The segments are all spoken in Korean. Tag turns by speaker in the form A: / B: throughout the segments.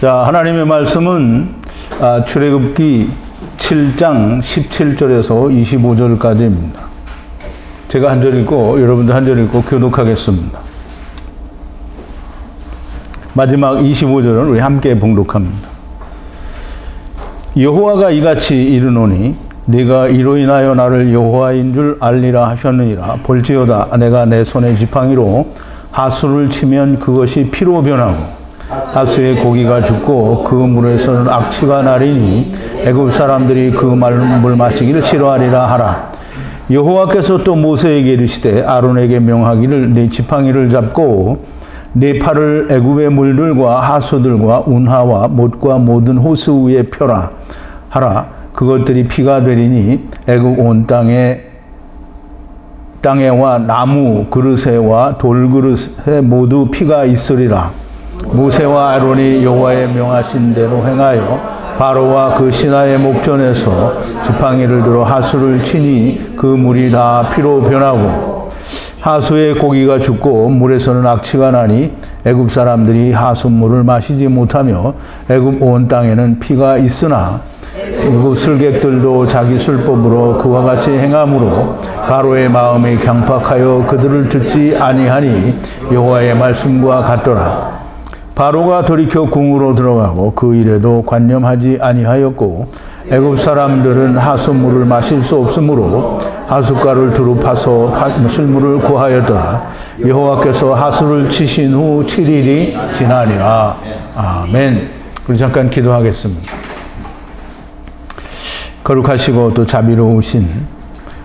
A: 자, 하나님의 말씀은 출애굽기 7장 17절에서 25절까지입니다. 제가 한 절 읽고 여러분도 한 절 읽고 교독하겠습니다. 마지막 25절은 우리 함께 봉독합니다. 여호와가 이같이 이르노니 네가 이로 인하여 나를 여호와인 줄 알리라 하셨느니라. 볼지어다 내가 내 손에 지팡이로 하수를 치면 그것이 피로 변하고 하수의 고기가 죽고 그 물에서는 악취가 나리니 애굽 사람들이 그 물 마시기를 싫어하리라 하라. 여호와께서 또 모세에게 이르시되 아론에게 명하기를 네 지팡이를 잡고 네 팔을 애굽의 물들과 하수들과 운하와 못과 모든 호수 위에 펴라 하라. 그것들이 피가 되리니 애굽 온 땅에와 나무 그릇에와 돌그릇에 모두 피가 있으리라. 모세와 아론이 여호와의 명하신 대로 행하여 바로와 그 신하의 목전에서 지팡이를 들어 하수를 치니 그 물이 다 피로 변하고 하수의 고기가 죽고 물에서는 악취가 나니 애굽 사람들이 하수물을 마시지 못하며 애굽 온 땅에는 피가 있으나 애굽 술객들도 자기 술법으로 그와 같이 행함으로 바로의 마음이 강팍하여 그들을 듣지 아니하니 여호와의 말씀과 같더라. 바로가 돌이켜 궁으로 들어가고 그 일에도 관념하지 아니하였고 애굽 사람들은 하수물을 마실 수 없으므로 하숫가루를 두루 파서 실물을 구하였더라. 여호와께서 하수를 치신 후 7일이 지나니라. 아멘. 우리 잠깐 기도하겠습니다. 거룩하시고 또 자비로우신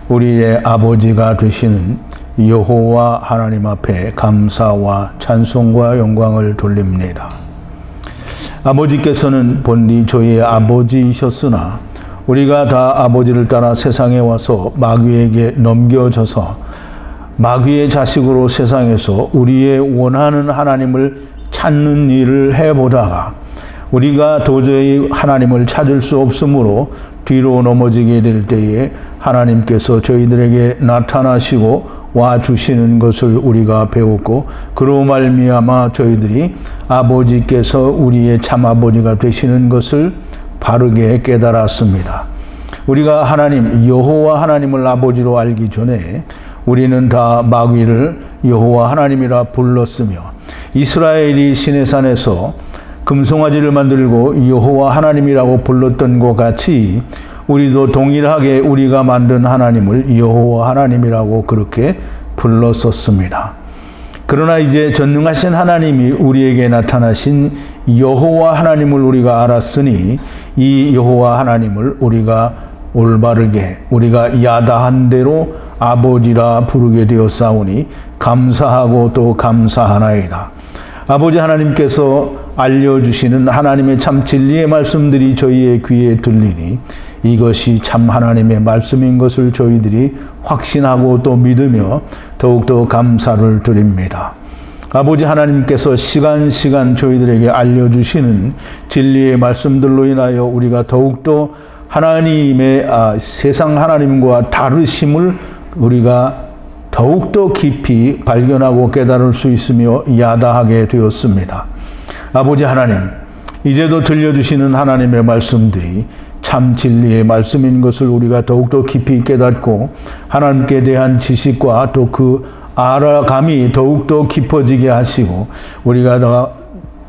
A: 우리의 아버지가 되시는 여호와 하나님 앞에 감사와 찬송과 영광을 돌립니다. 아버지께서는 본디 저희의 아버지이셨으나 우리가 다 아버지를 따라 세상에 와서 마귀에게 넘겨져서 마귀의 자식으로 세상에서 우리의 원하는 하나님을 찾는 일을 해보다가 우리가 도저히 하나님을 찾을 수 없으므로 뒤로 넘어지게 될 때에 하나님께서 저희들에게 나타나시고 와 주시는 것을 우리가 배웠고 그로 말미암아 저희들이 아버지께서 우리의 참 아버지가 되시는 것을 바르게 깨달았습니다. 우리가 하나님 여호와 하나님을 아버지로 알기 전에 우리는 다 마귀를 여호와 하나님이라 불렀으며 이스라엘이 시내산에서 금송아지를 만들고 여호와 하나님이라고 불렀던 것 같이 우리도 동일하게 우리가 만든 하나님을 여호와 하나님이라고 그렇게 불렀었습니다. 그러나 이제 전능하신 하나님이 우리에게 나타나신 여호와 하나님을 우리가 알았으니 이 여호와 하나님을 우리가 올바르게 우리가 야다한 대로 아버지라 부르게 되었사오니 감사하고 또 감사하나이다. 아버지 하나님께서 알려주시는 하나님의 참 진리의 말씀들이 저희의 귀에 들리니 이것이 참 하나님의 말씀인 것을 저희들이 확신하고 또 믿으며 더욱더 감사를 드립니다. 아버지 하나님께서 시간 저희들에게 알려주시는 진리의 말씀들로 인하여 우리가 더욱더 하나님의 세상 하나님과 다르심을 우리가 더욱더 깊이 발견하고 깨달을 수 있으며 야다하게 되었습니다. 아버지 하나님, 이제도 들려주시는 하나님의 말씀들이 참 진리의 말씀인 것을 우리가 더욱더 깊이 깨닫고 하나님께 대한 지식과 또 그 알아감이 더욱더 깊어지게 하시고 우리가 다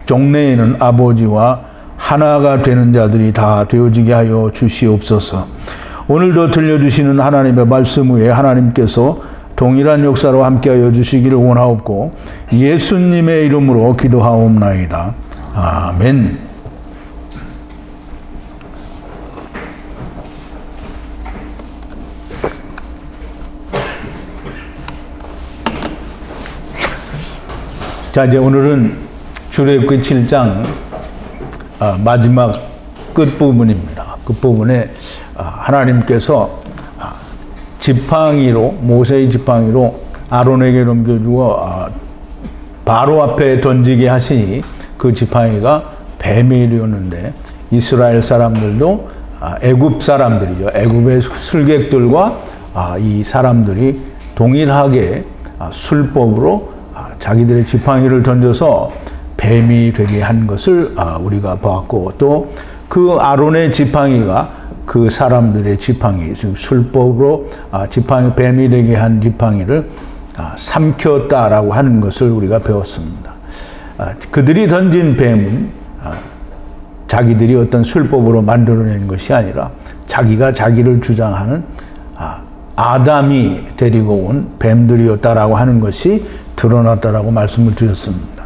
A: 종래에는 아버지와 하나가 되는 자들이 다 되어지게 하여 주시옵소서. 오늘도 들려주시는 하나님의 말씀 후에 하나님께서 동일한 역사로 함께하여 주시기를 원하옵고 예수님의 이름으로 기도하옵나이다. 아멘. 자, 이제 오늘은 출애굽기 7장 마지막 끝부분입니다. 끝부분에 하나님께서 지팡이로 모세의 지팡이로 아론에게 넘겨주어 바로 앞에 던지게 하시니 그 지팡이가 뱀이었는데 이스라엘 사람들도 애굽 사람들이죠. 애굽의 술객들과 이 사람들이 동일하게 술법으로 자기들의 지팡이를 던져서 뱀이 되게 한 것을 우리가 보았고, 또 그 아론의 지팡이가 그 사람들의 지팡이, 즉 술법으로 뱀이 되게 한 지팡이를 삼켰다라고 하는 것을 우리가 배웠습니다. 그들이 던진 뱀은 자기들이 어떤 술법으로 만들어낸 것이 아니라 자기가 자기를 주장하는 아담이 데리고 온 뱀들이었다라고 하는 것이 드러났다라고 말씀을 드렸습니다.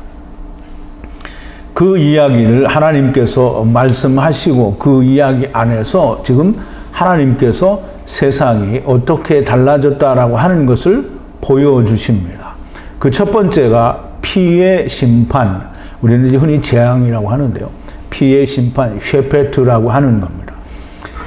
A: 그 이야기를 하나님께서 말씀하시고 그 이야기 안에서 지금 하나님께서 세상이 어떻게 달라졌다라고 하는 것을 보여주십니다. 그 첫 번째가 피의 심판, 우리는 이제 흔히 재앙이라고 하는데요. 피의 심판, 쉐페트라고 하는 겁니다.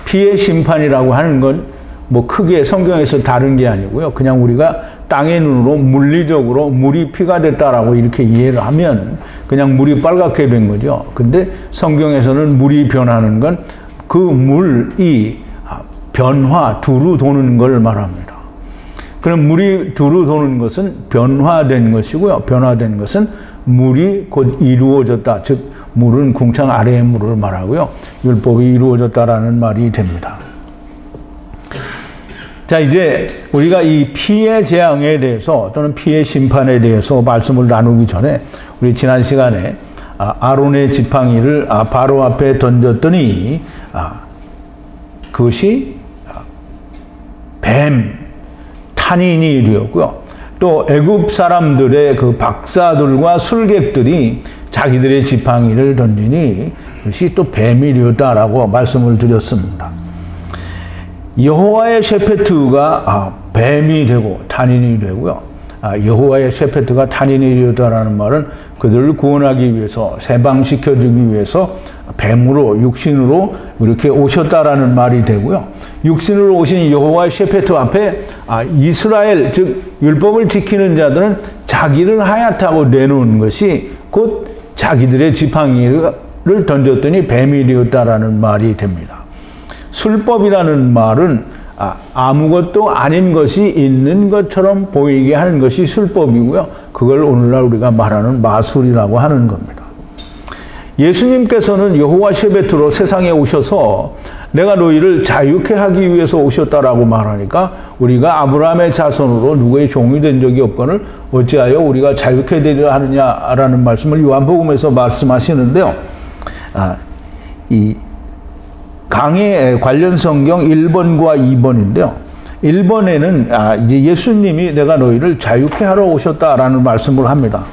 A: 피의 심판이라고 하는 건 뭐 크게 성경에서 다른 게 아니고요. 그냥 우리가 땅의 눈으로 물리적으로 물이 피가 됐다라고 이렇게 이해를 하면 그냥 물이 빨갛게 된 거죠. 근데 성경에서는 물이 변하는 건 그 물이 변화, 두루 도는 걸 말합니다. 그럼 물이 두루 도는 것은 변화된 것이고요. 변화된 것은 물이 곧 이루어졌다. 즉 물은 궁창 아래의 물을 말하고요. 율법이 이루어졌다라는 말이 됩니다. 자, 이제 우리가 이 피의 재앙에 대해서 또는 피의 심판에 대해서 말씀을 나누기 전에 우리 지난 시간에 아론의 지팡이를 바로 앞에 던졌더니 그것이 뱀, 탄인이 되었고요. 또 애굽 사람들의 그 박사들과 술객들이 자기들의 지팡이를 던지니 그것이 또 뱀이 되었다라고 말씀을 드렸습니다. 여호와의 셰페트가 뱀이 되고 탄인이 되고요. 여호와의 셰페트가 탄인이 되었다라는 말은 그들을 구원하기 위해서, 해방시켜주기 위해서 뱀으로, 육신으로 이렇게 오셨다라는 말이 되고요. 육신으로 오신 여호와의 셰페트 앞에 이스라엘, 즉 율법을 지키는 자들은 자기를 하얗다고 내놓은 것이 곧 자기들의 지팡이를 던졌더니 뱀이 되었다라는 말이 됩니다. 술법이라는 말은 아무것도 아닌 것이 있는 것처럼 보이게 하는 것이 술법이고요. 그걸 오늘날 우리가 말하는 마술이라고 하는 겁니다. 예수님께서는 여호와 셰베트로 세상에 오셔서 내가 너희를 자유케 하기 위해서 오셨다라고 말하니까 우리가 아브라함의 자손으로 누구의 종이 된 적이 없거늘 어찌하여 우리가 자유케 되려 하느냐라는 말씀을 요한복음에서 말씀하시는데요. 이 강의 관련 성경 1번과 2번인데요. 1번에는 이제 예수님이 내가 너희를 자유케 하러 오셨다라는 말씀을 합니다.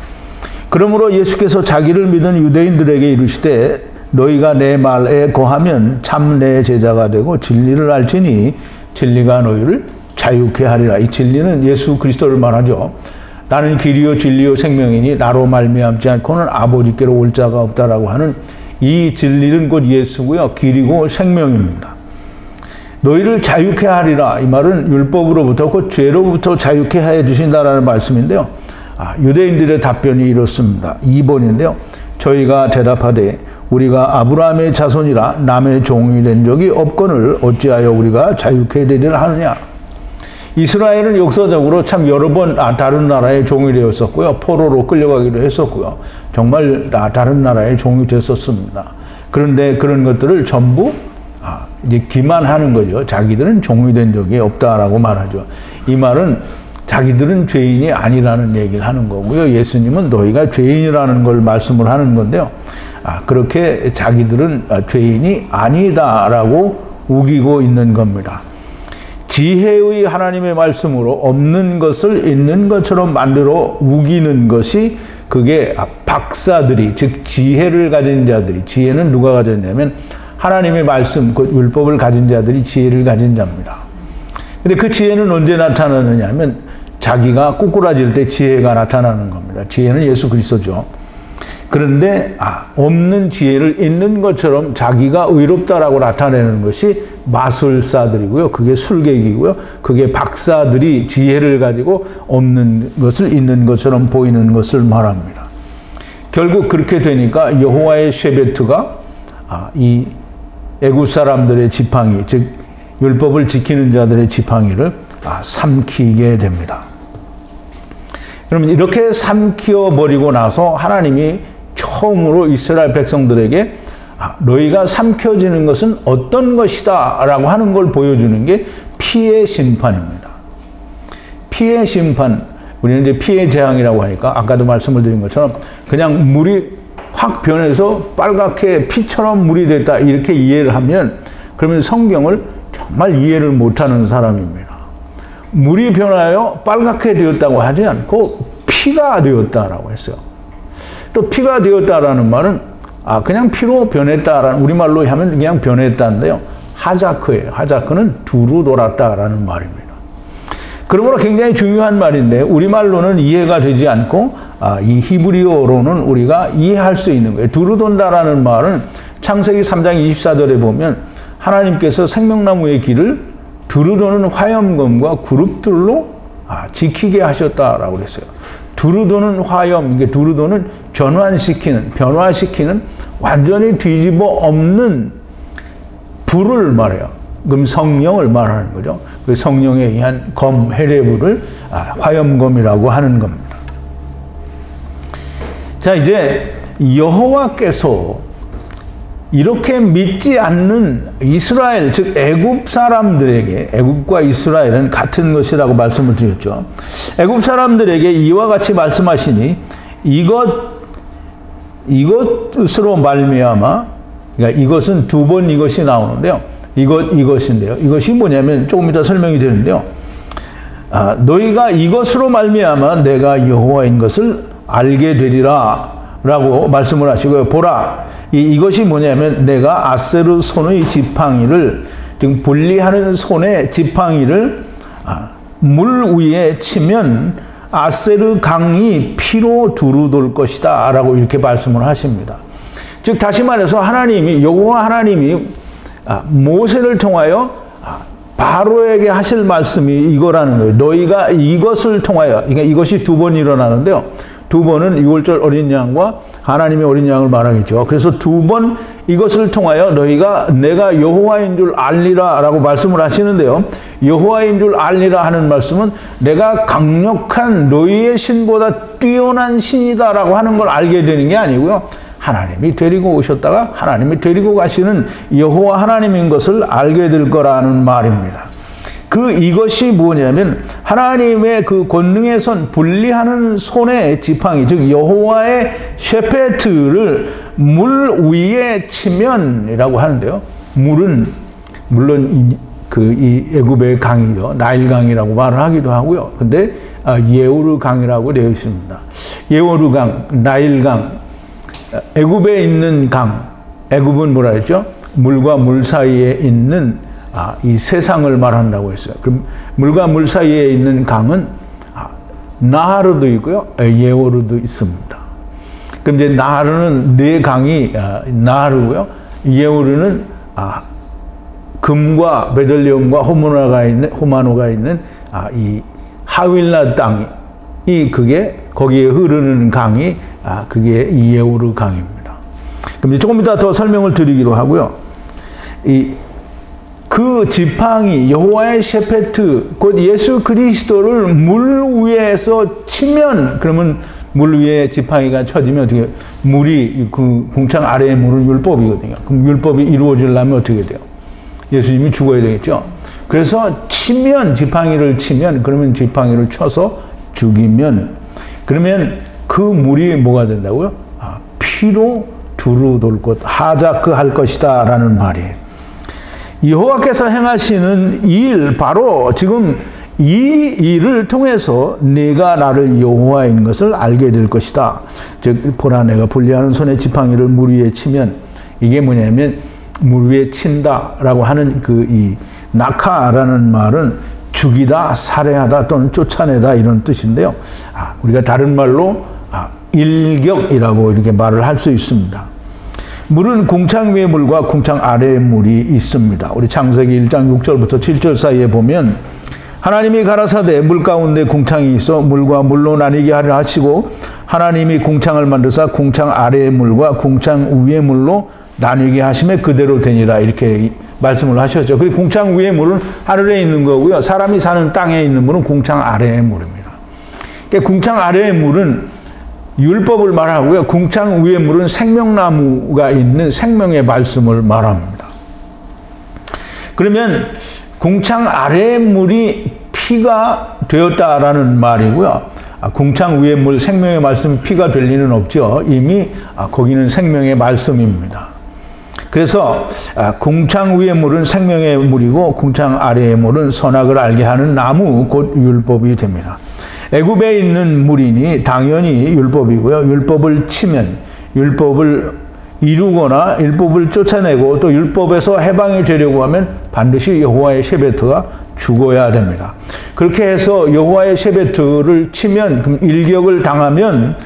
A: 그러므로 예수께서 자기를 믿은 유대인들에게 이르시되 너희가 내 말에 거하면 참 내 제자가 되고 진리를 알지니 진리가 너희를 자유케 하리라. 이 진리는 예수 그리스도를 말하죠. 나는 길이요 진리요 생명이니 나로 말미암지 않고는 아버지께로 올 자가 없다라고 하는 이 진리는 곧 예수고요. 길이고 생명입니다. 너희를 자유케 하리라. 이 말은 율법으로부터 곧 죄로부터 자유케 해 주신다라는 말씀인데요. 유대인들의 답변이 이렇습니다. 2번인데요. 저희가 대답하되 우리가 아브라함의 자손이라 남의 종이 된 적이 없거늘 어찌하여 우리가 자유케 되리라 하느냐. 이스라엘은 역사적으로 참 여러 번 다른 나라의 종이 되었었고요. 포로로 끌려가기도 했었고요. 정말 다른 나라의 종이 됐었습니다. 그런데 그런 것들을 전부 이제 기만하는 거죠. 자기들은 종이 된 적이 없다라고 말하죠. 이 말은 자기들은 죄인이 아니라는 얘기를 하는 거고요. 예수님은 너희가 죄인이라는 걸 말씀을 하는 건데요. 그렇게 자기들은 죄인이 아니다라고 우기고 있는 겁니다. 지혜의 하나님의 말씀으로 없는 것을 있는 것처럼 만들어 우기는 것이 그게 박사들이, 즉 지혜를 가진 자들이, 지혜는 누가 가졌냐면 하나님의 말씀, 그 율법을 가진 자들이 지혜를 가진 자입니다. 근데 그 지혜는 언제 나타나느냐 하면 자기가 꼬꾸라질 때 지혜가 나타나는 겁니다. 지혜는 예수 그리스도죠. 그런데 없는 지혜를 있는 것처럼 자기가 의롭다라고 나타내는 것이 마술사들이고요. 그게 술객이고요. 그게 박사들이 지혜를 가지고 없는 것을 있는 것처럼 보이는 것을 말합니다. 결국 그렇게 되니까 여호와의 셰베트가 이 애굽 사람들의 지팡이, 즉 율법을 지키는 자들의 지팡이를 삼키게 됩니다. 그러면 이렇게 삼키어 버리고 나서 하나님이 처음으로 이스라엘 백성들에게 너희가 삼켜지는 것은 어떤 것이다 라고 하는 걸 보여주는 게 피의 심판입니다. 피의 심판, 우리는 이제 피의 재앙이라고 하니까 아까도 말씀을 드린 것처럼 그냥 물이 확 변해서 빨갛게 피처럼 물이 됐다 이렇게 이해를 하면 그러면 성경을 정말 이해를 못하는 사람입니다. 물이 변하여 빨갛게 되었다고 하지 않고 피가 되었다라고 했어요. 또 피가 되었다라는 말은 그냥 피로 변했다라는, 우리말로 하면 그냥 변했다인데요. 하자크예요. 하자크는 두루 돌았다라는 말입니다. 그러므로 굉장히 중요한 말인데 우리말로는 이해가 되지 않고 이 히브리어로는 우리가 이해할 수 있는 거예요. 두루 돈다라는 말은 창세기 3장 24절에 보면 하나님께서 생명나무의 길을 두루 도는 화염검과 그룹들로 지키게 하셨다라고 그랬어요. 두루 도는 화염, 이게 두루 도는 변화시키는 완전히 뒤집어 엎는 불을 말해요. 그럼 성령을 말하는 거죠. 그 성령에 의한 검, 헤레브를 화염검이라고 하는 겁니다. 자, 이제 여호와께서 이렇게 믿지 않는 이스라엘, 즉 애굽 사람들에게, 애굽과 이스라엘은 같은 것이라고 말씀을 드렸죠. 애굽 사람들에게 이와 같이 말씀하시니 이것으로 말미암아, 그러니까 이것은 두 번 이것이 나오는데요. 이것인데요. 이것이 뭐냐면 조금 이따 설명이 되는데요. 너희가 이것으로 말미암아 내가 여호와인 것을 알게 되리라 라고 말씀을 하시고요. 보라, 이것이 뭐냐면 내가 아세르 손의 지팡이를, 지금 분리하는 손의 지팡이를 물 위에 치면 아세르 강이 피로 두루 돌 것이다 라고 이렇게 말씀을 하십니다. 즉 다시 말해서 하나님이, 여호와 하나님이 모세를 통하여 바로에게 하실 말씀이 이거라는 거예요. 너희가 이것을 통하여, 그러니까 이것이 두 번 일어나는데요. 두 번은 유월절 어린 양과 하나님의 어린 양을 말하겠죠. 그래서 두 번 이것을 통하여 너희가 내가 여호와인 줄 알리라 라고 말씀을 하시는데요. 여호와인 줄 알리라 하는 말씀은 내가 강력한 너희의 신보다 뛰어난 신이다 라고 하는 걸 알게 되는 게 아니고요. 하나님이 데리고 오셨다가 하나님이 데리고 가시는 여호와 하나님인 것을 알게 될 거라는 말입니다. 이것이 뭐냐면 하나님의 그 권능의 손, 분리하는 손의 지팡이, 즉 여호와의 셰페트를 물 위에 치면이라고 하는데요. 물은 물론 이 애굽의 강이죠. 나일강이라고 말을 하기도 하고요. 근데 예오르 강이라고 되어 있습니다. 예오르 강, 나일강, 애굽에 있는 강, 애굽은 뭐라 했죠? 물과 물 사이에 있는 이 세상을 말한다고 했어요. 그럼 물과 물 사이에 있는 강은 나하르도 있고요, 예오르도 있습니다. 그럼 이제 나하르는 네 강이 나하르고요, 예오르는 금과 베들레헴과 호마노가 있는 이 하윌라 땅이, 그게 거기에 흐르는 강이 그게 예오르 강입니다. 그럼 이제 조금 이따 더 설명을 드리기로 하고요. 그 지팡이, 여호와의 셰페트, 곧 예수 그리스도를 물 위에서 치면, 그러면 물 위에 지팡이가 쳐지면 어떻게, 물이, 그 궁창 아래의 물은 율법이거든요. 그럼 율법이 이루어지려면 어떻게 돼요? 예수님이 죽어야 되겠죠. 그래서 지팡이를 치면, 그러면 지팡이를 쳐서 죽이면, 그러면 그 물이 뭐가 된다고요? 피로 두루 돌 것, 하자크 할 것이다 라는 말이에요. 여호와께서 행하시는 일, 바로 지금 이 일을 통해서 내가 나를 여호와인 것을 알게 될 것이다. 즉 보라, 내가 분리하는 손의 지팡이를 물 위에 치면, 이게 뭐냐면 물 위에 친다라고 하는 이 낙하라는 말은 죽이다, 살해하다 또는 쫓아내다 이런 뜻인데요. 우리가 다른 말로 일격이라고 이렇게 말을 할 수 있습니다. 물은 궁창 위의 물과 궁창 아래의 물이 있습니다. 우리 창세기 1장 6절부터 7절 사이에 보면 하나님이 가라사대 물 가운데 궁창이 있어 물과 물로 나뉘게 하려 하시고 하나님이 궁창을 만드사 궁창 아래의 물과 궁창 위의 물로 나뉘게 하심에 그대로 되니라 이렇게 말씀을 하셨죠. 그리고 궁창 위의 물은 하늘에 있는 거고요. 사람이 사는 땅에 있는 물은 궁창 아래의 물입니다. 그러니까 궁창 아래의 물은 율법을 말하고요. 궁창 위에 물은 생명나무가 있는 생명의 말씀을 말합니다. 그러면 궁창 아래의 물이 피가 되었다라는 말이고요. 궁창 위의 물 생명의 말씀이 피가 될 리는 없죠. 이미 거기는 생명의 말씀입니다. 그래서 궁창 위의 물은 생명의 물이고 궁창 아래의 물은 선악을 알게 하는 나무 곧 율법이 됩니다. 애굽에 있는 물이니 당연히 율법이고요. 율법을 치면 율법을 이루거나 율법을 쫓아내고 또 율법에서 해방이 되려고 하면 반드시 여호와의 셰베트가 죽어야 됩니다. 그렇게 해서 여호와의 셰베트를 치면 그럼 일격을 당하면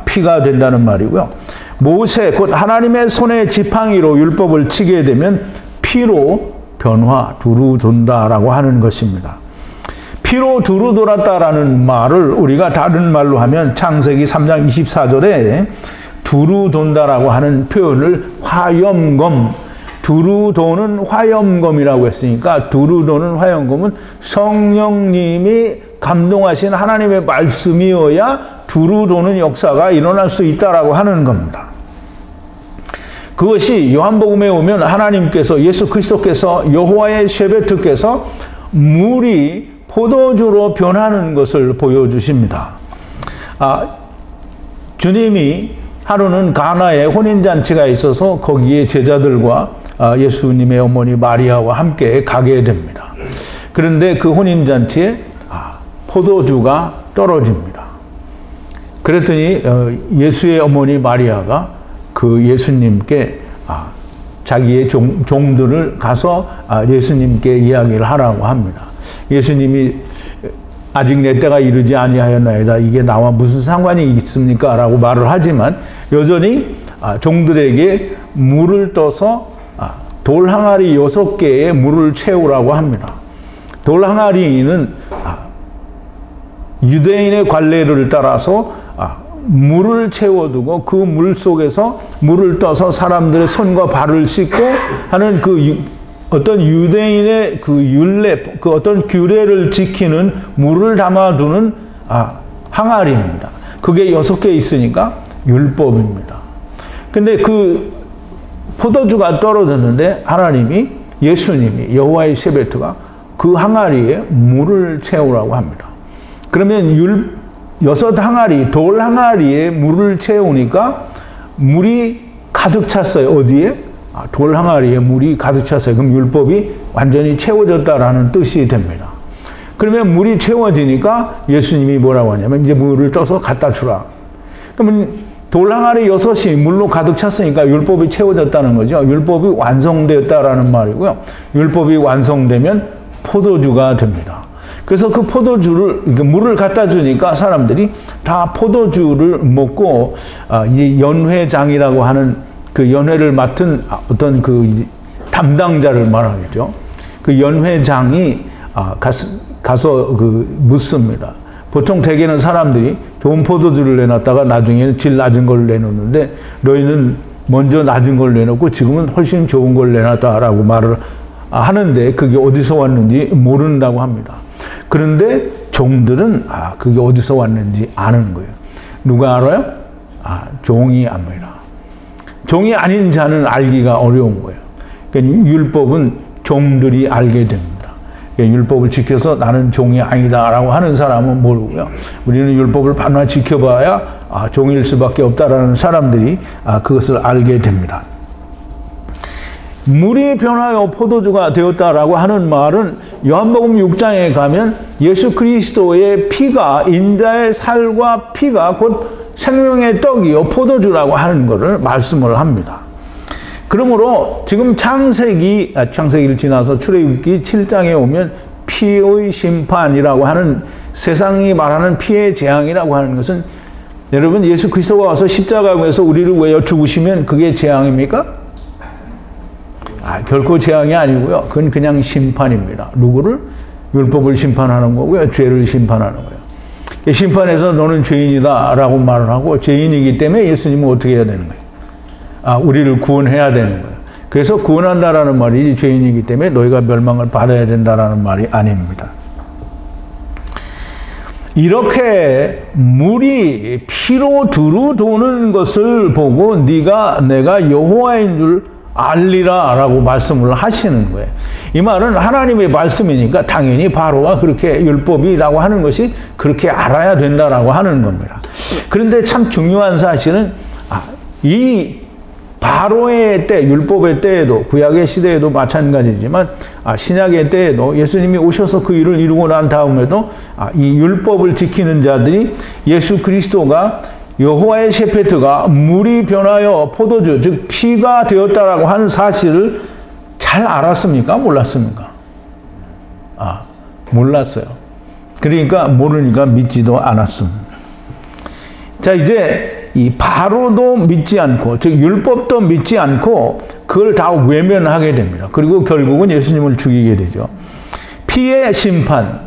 A: 피가 된다는 말이고요. 모세 곧 하나님의 손의 지팡이로 율법을 치게 되면 피로 변화 두루 돈다라고 하는 것입니다. 피로 두루 돌았다라는 말을 우리가 다른 말로 하면 창세기 3장 24절에 두루 돈다라고 하는 표현을 화염검, 두루 도는 화염검이라고 했으니까 두루 도는 화염검은 성령님이 감동하신 하나님의 말씀이어야 두루 도는 역사가 일어날 수 있다라고 하는 겁니다. 그것이 요한복음에 오면 하나님께서 예수 그리스도께서 여호와의 셰베트께서 물이 포도주로 변하는 것을 보여주십니다. 주님이 하루는 가나에 혼인잔치가 있어서 거기에 제자들과 예수님의 어머니 마리아와 함께 가게 됩니다. 그런데 그 혼인잔치에 포도주가 떨어집니다. 그랬더니 예수의 어머니 마리아가 그 예수님께 자기의 종들을 가서 예수님께 이야기를 하라고 합니다. 예수님이 아직 내 때가 이르지 아니하였나이다. 이게 나와 무슨 상관이 있습니까? 라고 말을 하지만 여전히 종들에게 물을 떠서 돌 항아리 6개에 물을 채우라고 합니다. 돌 항아리는 유대인의 관례를 따라서 물을 채워두고 그 물 속에서 물을 떠서 사람들의 손과 발을 씻고 하는 그 어떤 유대인의 그 율례, 그 어떤 규례를 지키는 물을 담아두는 항아리입니다. 그게 6개 있으니까 율법입니다. 근데 그 포도주가 떨어졌는데 하나님이 예수님이 여호와의 셰베트가 그 항아리에 물을 채우라고 합니다. 그러면 6 항아리, 돌 항아리에 물을 채우니까 물이 가득 찼어요. 어디에? 돌 항아리에 물이 가득 찼어요. 그럼 율법이 완전히 채워졌다라는 뜻이 됩니다. 그러면 물이 채워지니까 예수님이 뭐라고 하냐면 이제 물을 떠서 갖다 주라. 그러면 돌 항아리 6이 물로 가득 찼으니까 율법이 채워졌다는 거죠. 율법이 완성되었다라는 말이고요. 율법이 완성되면 포도주가 됩니다. 그래서 그 포도주를, 물을 갖다 주니까 사람들이 다 포도주를 먹고, 이 연회장이라고 하는 그 연회를 맡은 어떤 그 담당자를 말하겠죠. 그 연회장이 가서 묻습니다. 보통 대개는 사람들이 좋은 포도주를 내놨다가 나중에는 질 낮은 걸 내놓는데 너희는 먼저 낮은 걸 내놓고 지금은 훨씬 좋은 걸 내놨다라고 말을 하는데 그게 어디서 왔는지 모른다고 합니다. 그런데 종들은 그게 어디서 왔는지 아는 거예요. 누가 알아요? 종이 압니다. 종이 아닌 자는 알기가 어려운 거예요. 그러니까 율법은 종들이 알게 됩니다. 그러니까 율법을 지켜서 나는 종이 아니다라고 하는 사람은 모르고요. 우리는 율법을 반드시 지켜봐야 종일 수밖에 없다라는 사람들이 그것을 알게 됩니다. 물이 변하여 포도주가 되었다라고 하는 말은 요한복음 6장에 가면 예수 그리스도의 피가 인자의 살과 피가 곧 생명의 떡이요 포도주라고 하는 것을 말씀을 합니다. 그러므로 지금 창세기를 지나서 출애굽기 7장에 오면 피의 심판이라고 하는 세상이 말하는 피의 재앙이라고 하는 것은 여러분 예수 그리스도가 와서 십자가에서 우리를 위하여 죽으시면 그게 재앙입니까? 결코 재앙이 아니고요. 그건 그냥 심판입니다. 누구를? 율법을 심판하는 거고요. 죄를 심판하는 거예요. 심판에서 너는 죄인이다 라고 말을 하고 죄인이기 때문에 예수님은 어떻게 해야 되는 거예요? 우리를 구원해야 되는 거예요. 그래서 구원한다라는 말이 죄인이기 때문에 너희가 멸망을 받아야 된다라는 말이 아닙니다. 이렇게 물이 피로 두루 도는 것을 보고 네가 내가 여호와인 줄 알리라 라고 말씀을 하시는 거예요. 이 말은 하나님의 말씀이니까 당연히 바로가 그렇게 율법이라고 하는 것이 그렇게 알아야 된다라고 하는 겁니다. 그런데 참 중요한 사실은 이 바로의 때, 율법의 때에도, 구약의 시대에도 마찬가지지만 신약의 때에도 예수님이 오셔서 그 일을 이루고 난 다음에도 이 율법을 지키는 자들이 예수 그리스도가 여호와의 셰페트가 물이 변하여 포도주, 즉 피가 되었다라고 하는 사실을 잘 알았습니까? 몰랐습니까? 몰랐어요. 그러니까 모르니까 믿지도 않았습니다. 자, 이제 이 바로도 믿지 않고, 즉 율법도 믿지 않고 그걸 다 외면하게 됩니다. 그리고 결국은 예수님을 죽이게 되죠. 피의 심판,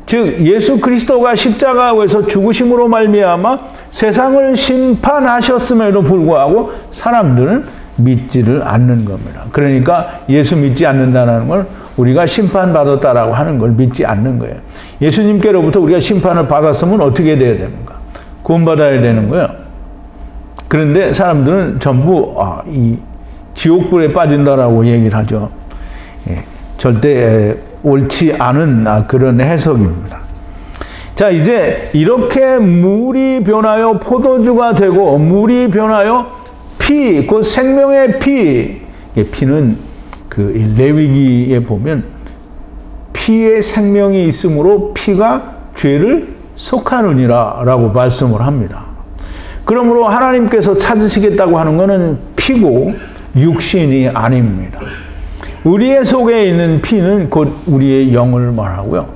A: 즉 예수 그리스도가 십자가에서 죽으심으로 말미암아 세상을 심판하셨음에도 불구하고 사람들은 믿지를 않는 겁니다. 그러니까 예수 믿지 않는다는 걸 우리가 심판받았다라고 하는 걸 믿지 않는 거예요. 예수님께로부터 우리가 심판을 받았으면 어떻게 돼야 됩니까? 구원받아야 되는 거예요. 그런데 사람들은 전부 이 지옥불에 빠진다라고 얘기를 하죠. 절대 옳지 않은 그런 해석입니다. 자, 이제 이렇게 물이 변하여 포도주가 되고 물이 변하여 피, 그 생명의 피, 피는 그 레위기에 보면 피에 생명이 있으므로 피가 죄를 속하느니라 라고 말씀을 합니다. 그러므로 하나님께서 찾으시겠다고 하는 것은 피고 육신이 아닙니다. 우리의 속에 있는 피는 곧 우리의 영을 말하고요.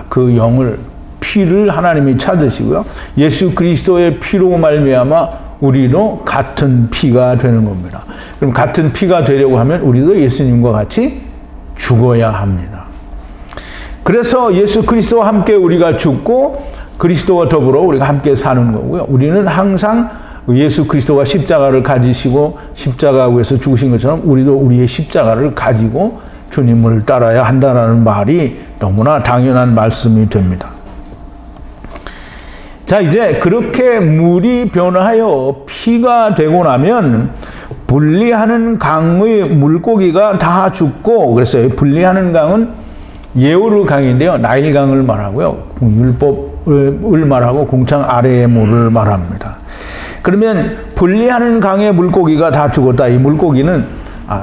A: 그 영을, 피를 하나님이 찾으시고요. 예수 그리스도의 피로 말미암아 우리도 같은 피가 되는 겁니다. 그럼 같은 피가 되려고 하면 우리도 예수님과 같이 죽어야 합니다. 그래서 예수 그리스도와 함께 우리가 죽고 그리스도와 더불어 우리가 함께 사는 거고요. 우리는 항상 예수 그리스도가 십자가를 가지시고 십자가 위에서 죽으신 것처럼 우리도 우리의 십자가를 가지고 주님을 따라야 한다는 말이 너무나 당연한 말씀이 됩니다. 자, 이제 그렇게 물이 변하여 피가 되고 나면 분리하는 강의 물고기가 다 죽고, 그래서 분리하는 강은 예오르 강인데요. 나일강을 말하고요. 율법을 말하고 공창 아래의 물을 말합니다. 그러면 분리하는 강의 물고기가 다 죽었다. 이 물고기는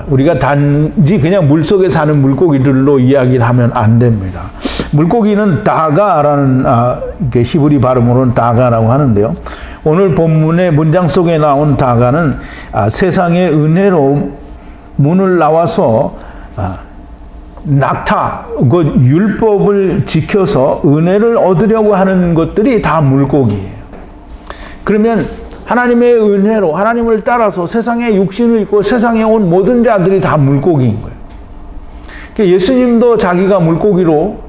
A: 우리가 단지 그냥 물속에 사는 물고기들로 이야기를 하면 안 됩니다. 물고기는 다가라는 히브리 발음으로는 다가라고 하는데요. 오늘 본문의 문장 속에 나온 다가는 세상의 은혜로 문을 나와서 낙타, 그 율법을 지켜서 은혜를 얻으려고 하는 것들이 다 물고기예요. 그러면 하나님의 은혜로 하나님을 따라서 세상에 육신을 입고 세상에 온 모든 자들이 다 물고기인 거예요. 그러니까 예수님도 자기가 물고기로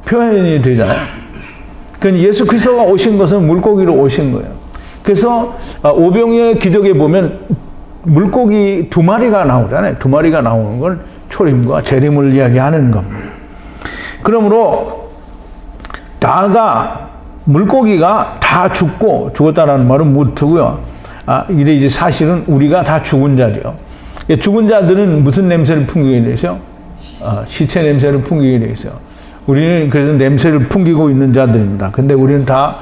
A: 표현이 되잖아요. 그러니까 예수 그리스도가 오신 것은 물고기로 오신 거예요. 그래서 오병이의 기적에 보면 물고기 2마리가 나오잖아요. 2마리가 나오는 건 초림과 재림을 이야기하는 겁니다. 그러므로 다가 물고기가 다 죽었다라는 말은 못 두고요. 이래 이제 사실은 우리가 다 죽은 자죠. 죽은 자들은 무슨 냄새를 풍기게 되죠? 시체 냄새를 풍기게 되어 있어요. 우리는 그래서 냄새를 풍기고 있는 자들입니다. 근데 우리는 다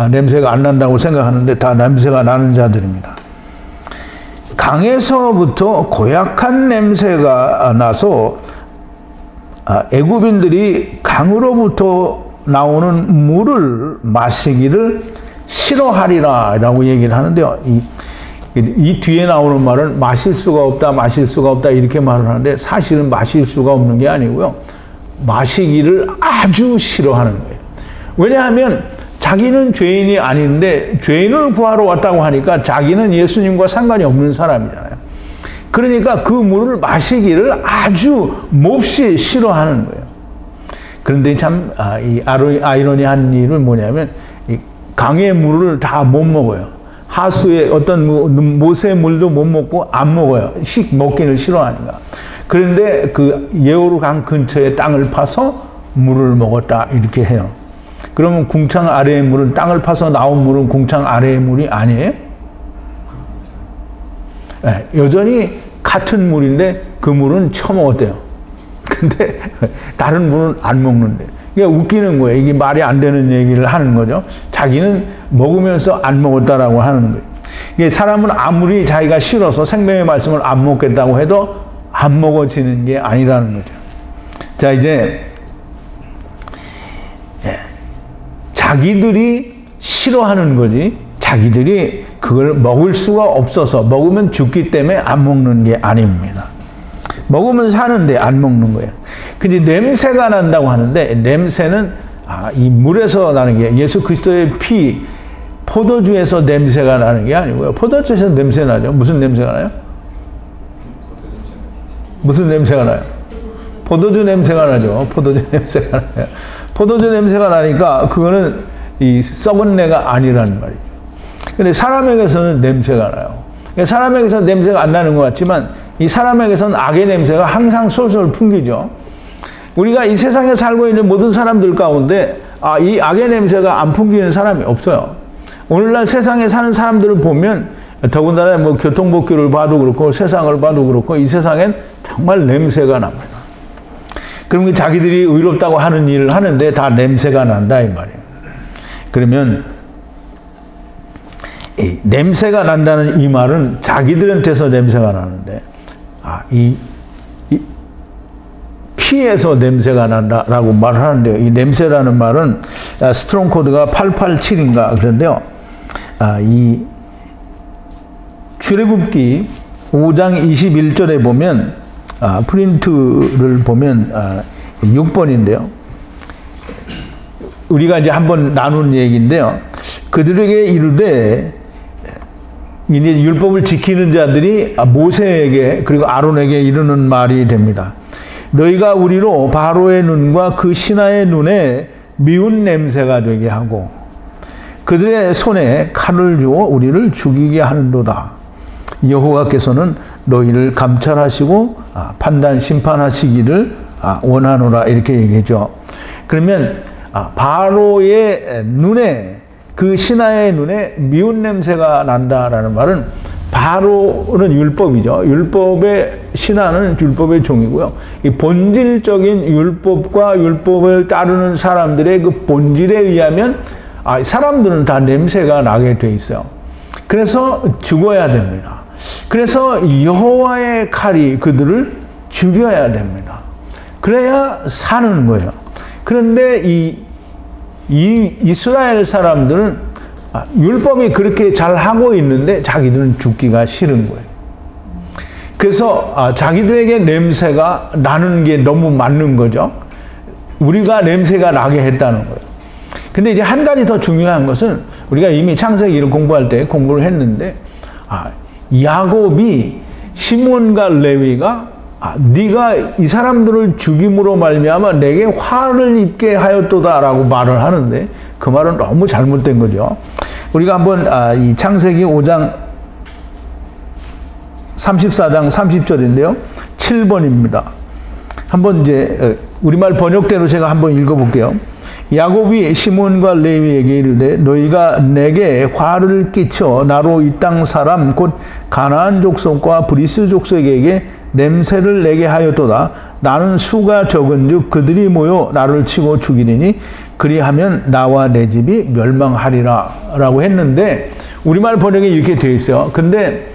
A: 냄새가 안 난다고 생각하는데 다 냄새가 나는 자들입니다. 강에서부터 고약한 냄새가 나서 애굽인들이 강으로부터 나오는 물을 마시기를 싫어하리라 라고 얘기를 하는데요. 이 뒤에 나오는 말은 마실 수가 없다 이렇게 말을 하는데 사실은 마실 수가 없는 게 아니고요. 마시기를 아주 싫어하는 거예요. 왜냐하면 자기는 죄인이 아닌데 죄인을 구하러 왔다고 하니까 자기는 예수님과 상관이 없는 사람이잖아요. 그러니까 그 물을 마시기를 아주 몹시 싫어하는 거예요. 그런데 참 이 아이러니한 일은 뭐냐면 이 강의 물을 다 못 먹어요. 하수의 어떤 못의 물도 못 먹고 안 먹어요. 먹기를 싫어하니까. 그런데 그 예오르 강 근처에 땅을 파서 물을 먹었다 이렇게 해요. 그러면 궁창 아래의 물은, 땅을 파서 나온 물은 궁창 아래의 물이 아니에요? 네, 여전히 같은 물인데 그 물은 처먹었대요. 근데 다른 물은 안 먹는데. 이게 웃기는 거예요. 이게 말이 안 되는 얘기를 하는 거죠. 자기는 먹으면서 안 먹었다라고 하는 거예요. 이게 사람은 아무리 자기가 싫어서 생명의 말씀을 안 먹겠다고 해도 안 먹어지는 게 아니라는 거죠. 자, 이제 자기들이 싫어하는 거지 자기들이 그걸 먹을 수가 없어서, 먹으면 죽기 때문에 안 먹는 게 아닙니다. 먹으면 사는데 안 먹는 거예요. 근데 냄새가 난다고 하는데, 냄새는 이 물에서 나는 게, 예수 그리스도의 피, 포도주에서 냄새가 나는 게 아니고요. 포도주에서 냄새 나죠. 무슨 냄새가 나요? 무슨 냄새가 나요? 포도주 냄새가 나죠. 포도주 냄새가 나요. 포도주 냄새가 나니까 그거는 이 썩은 내가 아니라는 말이죠. 근데 사람에게서는 냄새가 나요. 사람에게서 냄새가 안 나는 것 같지만 이 사람에게서는 악의 냄새가 항상 솔솔 풍기죠. 우리가 이 세상에 살고 있는 모든 사람들 가운데 이 악의 냄새가 안 풍기는 사람이 없어요. 오늘날 세상에 사는 사람들을 보면, 더군다나 뭐 교통법규를 봐도 그렇고 세상을 봐도 그렇고 이 세상엔 정말 냄새가 납니다. 그러면 자기들이 의롭다고 하는 일을 하는데 다 냄새가 난다 이 말이에요. 그러면 이 냄새가 난다는 이 말은 자기들한테서 냄새가 나는데, 이 피에서 냄새가 난다라고 말을 하는데요. 이 냄새라는 말은 스트롱 코드가 887인가 그런데요. 이 출애굽기 5장 21절에 보면, 프린트를 보면 6번인데요. 우리가 이제 한번 나눈 얘기인데요. 그들에게 이르되, 이제 율법을 지키는 자들이 모세에게 그리고 아론에게 이르는 말이 됩니다. 너희가 우리로 바로의 눈과 그 신하의 눈에 미운 냄새가 되게 하고 그들의 손에 칼을 주어 우리를 죽이게 하는도다. 여호와께서는 너희를 감찰하시고 판단 심판하시기를 원하노라, 이렇게 얘기했죠. 그러면 바로의 눈에, 그 신하의 눈에 미운 냄새가 난다라는 말은, 바로는 율법이죠. 율법의 신하는 율법의 종이고요. 이 본질적인 율법과 율법을 따르는 사람들의 그 본질에 의하면 사람들은 다 냄새가 나게 돼 있어요. 그래서 죽어야 됩니다. 그래서 여호와의 칼이 그들을 죽여야 됩니다. 그래야 사는 거예요. 그런데 이 이스라엘 사람들은 율법이 그렇게 잘 하고 있는데 자기들은 죽기가 싫은 거예요. 그래서 자기들에게 냄새가 나는 게 너무 맞는 거죠. 우리가 냄새가 나게 했다는 거예요. 근데 이제 한 가지 더 중요한 것은, 우리가 이미 창세기를 공부할 때 공부를 했는데, 야곱이 시몬과 레위가 네가 이 사람들을 죽임으로 말미암아 내게 화를 입게 하였도다라고 말을 하는데, 그 말은 너무 잘못된 거죠. 우리가 한번 이 창세기 5장 34장 30절인데요. 7번입니다. 한번 이제 우리말 번역대로 제가 한번 읽어볼게요. 야곱이 시몬과 레위에게 이르되 너희가 내게 화를 끼쳐 나로 이 땅 사람 곧 가나안 족속과 브리스 족속에게 냄새를 내게 하였도다. 나는 수가 적은즉 그들이 모여 나를 치고 죽이리니 그리하면 나와 내 집이 멸망하리라 라고 했는데, 우리말 번역에 이렇게 되어 있어요. 근데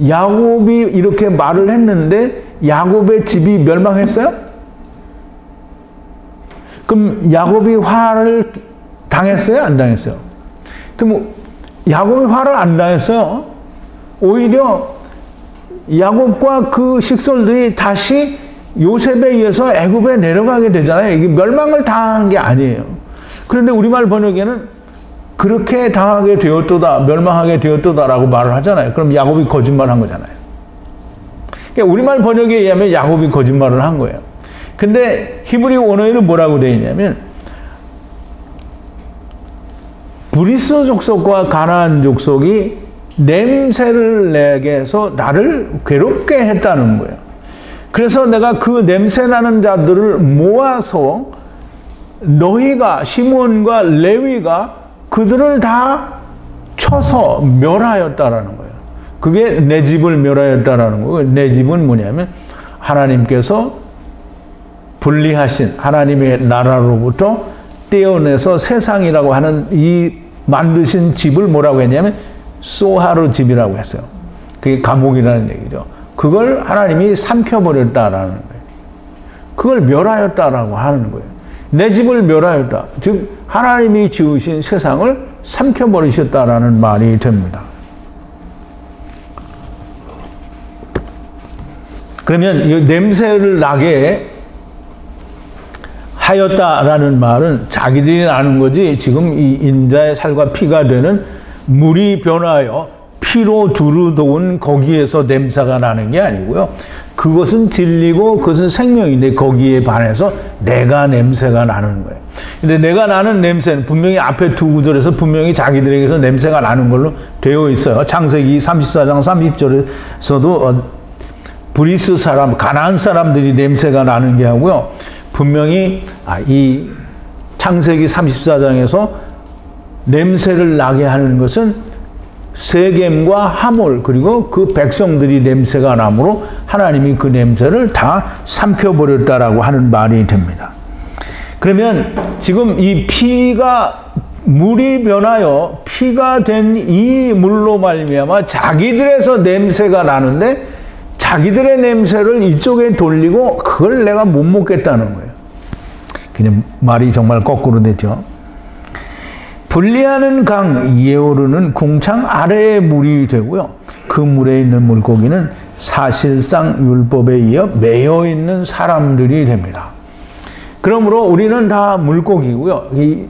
A: 야곱이 이렇게 말을 했는데 야곱의 집이 멸망했어요? 그럼 야곱이 화를 당했어요? 안 당했어요? 그럼 야곱이 화를 안 당했어요. 오히려 야곱과 그 식솔들이 다시 요셉에 의해서 애굽에 내려가게 되잖아요. 이게 멸망을 당한 게 아니에요. 그런데 우리말 번역에는 그렇게 당하게 되었도다, 멸망하게 되었도다라고 말을 하잖아요. 그럼 야곱이 거짓말한 거잖아요. 그러니까 우리말 번역에 의하면 야곱이 거짓말을 한 거예요. 근데 히브리 원어에는 뭐라고 되어 있냐면, 브리스 족속과 가나안 족속이 냄새를 내게 해서 나를 괴롭게 했다는 거예요. 그래서 내가 그 냄새나는 자들을 모아서 너희가 시몬과 레위가 그들을 다 쳐서 멸하였다라는 거예요. 그게 내 집을 멸하였다라는 거예요. 내 집은 뭐냐면 하나님께서 분리하신 하나님의 나라로부터 떼어내서 세상이라고 하는 이 만드신 집을 뭐라고 했냐면 소하르 집이라고 했어요. 그게 감옥이라는 얘기죠. 그걸 하나님이 삼켜버렸다라는 거예요. 그걸 멸하였다라고 하는 거예요. 내 집을 멸하였다. 즉 하나님이 지으신 세상을 삼켜버리셨다라는 말이 됩니다. 그러면 이 냄새를 나게 하였다라는 말은 자기들이 나는 거지, 지금 이 인자의 살과 피가 되는 물이 변하여 피로 두루도운 거기에서 냄새가 나는 게 아니고요. 그것은 진리고 그것은 생명인데 거기에 반해서 내가 냄새가 나는 거예요. 근데 내가 나는 냄새는 분명히 앞에 두 구절에서 분명히 자기들에게서 냄새가 나는 걸로 되어 있어요. 창세기 34장 30절에서도 브리스 사람, 가나안 사람들이 냄새가 나는 게 하고요. 분명히 이 창세기 34장에서 냄새를 나게 하는 것은 세겜과 하몰 그리고 그 백성들이 냄새가 나므로 하나님이 그 냄새를 다 삼켜버렸다라고 하는 말이 됩니다. 그러면 지금 이 피가 물이 변하여 피가 된 이 물로 말미암아 자기들에서 냄새가 나는데 자기들의 냄새를 이쪽에 돌리고 그걸 내가 못 먹겠다는 거예요. 그냥 말이 정말 거꾸로 되죠. 분리하는 강 예오르는 궁창 아래의 물이 되고요. 그 물에 있는 물고기는 사실상 율법에 이어 매여 있는 사람들이 됩니다. 그러므로 우리는 다 물고기고요. 이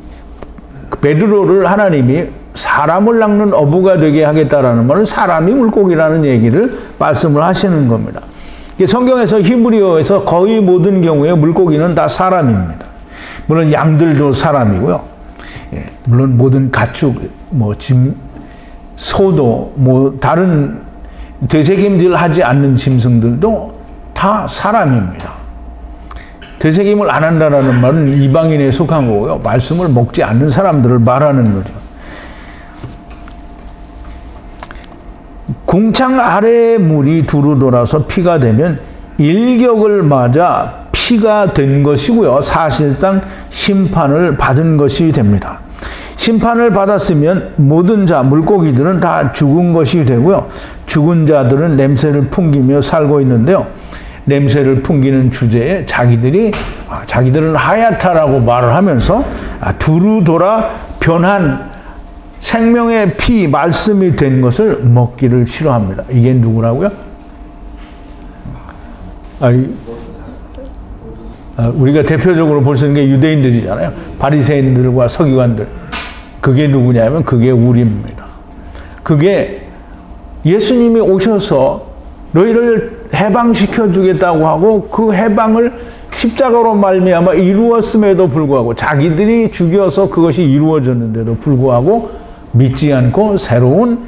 A: 베드로를 하나님이 사람을 낚는 어부가 되게 하겠다라는 말은 사람이 물고기라는 얘기를 말씀을 하시는 겁니다. 성경에서 히브리어에서 거의 모든 경우에 물고기는 다 사람입니다. 물론 양들도 사람이고요. 물론 모든 가축, 소도, 다른 되새김질 하지 않는 짐승들도 다 사람입니다. 되새김을 안 한다는 말은 이방인에 속한 거고요. 말씀을 먹지 않는 사람들을 말하는 거죠. 궁창 아래의 물이 두루 돌아서 피가 되면 일격을 맞아 피가 된 것이고요. 사실상 심판을 받은 것이 됩니다. 심판을 받았으면 모든 자, 물고기들은 다 죽은 것이 되고요. 죽은 자들은 냄새를 풍기며 살고 있는데요. 냄새를 풍기는 주제에 자기들은 하얗다라고 말을 하면서 두루 돌아 변한 생명의 피, 말씀이 된 것을 먹기를 싫어합니다. 이게 누구라고요? 우리가 대표적으로 볼 수 있는 게 유대인들이잖아요. 바리새인들과 서기관들. 그게 누구냐면 그게 우리입니다. 그게 예수님이 오셔서 너희를 해방시켜 주겠다고 하고 그 해방을 십자가로 말미암아 이루었음에도 불구하고 자기들이 죽여서 그것이 이루어졌는데도 불구하고 믿지 않고 새로운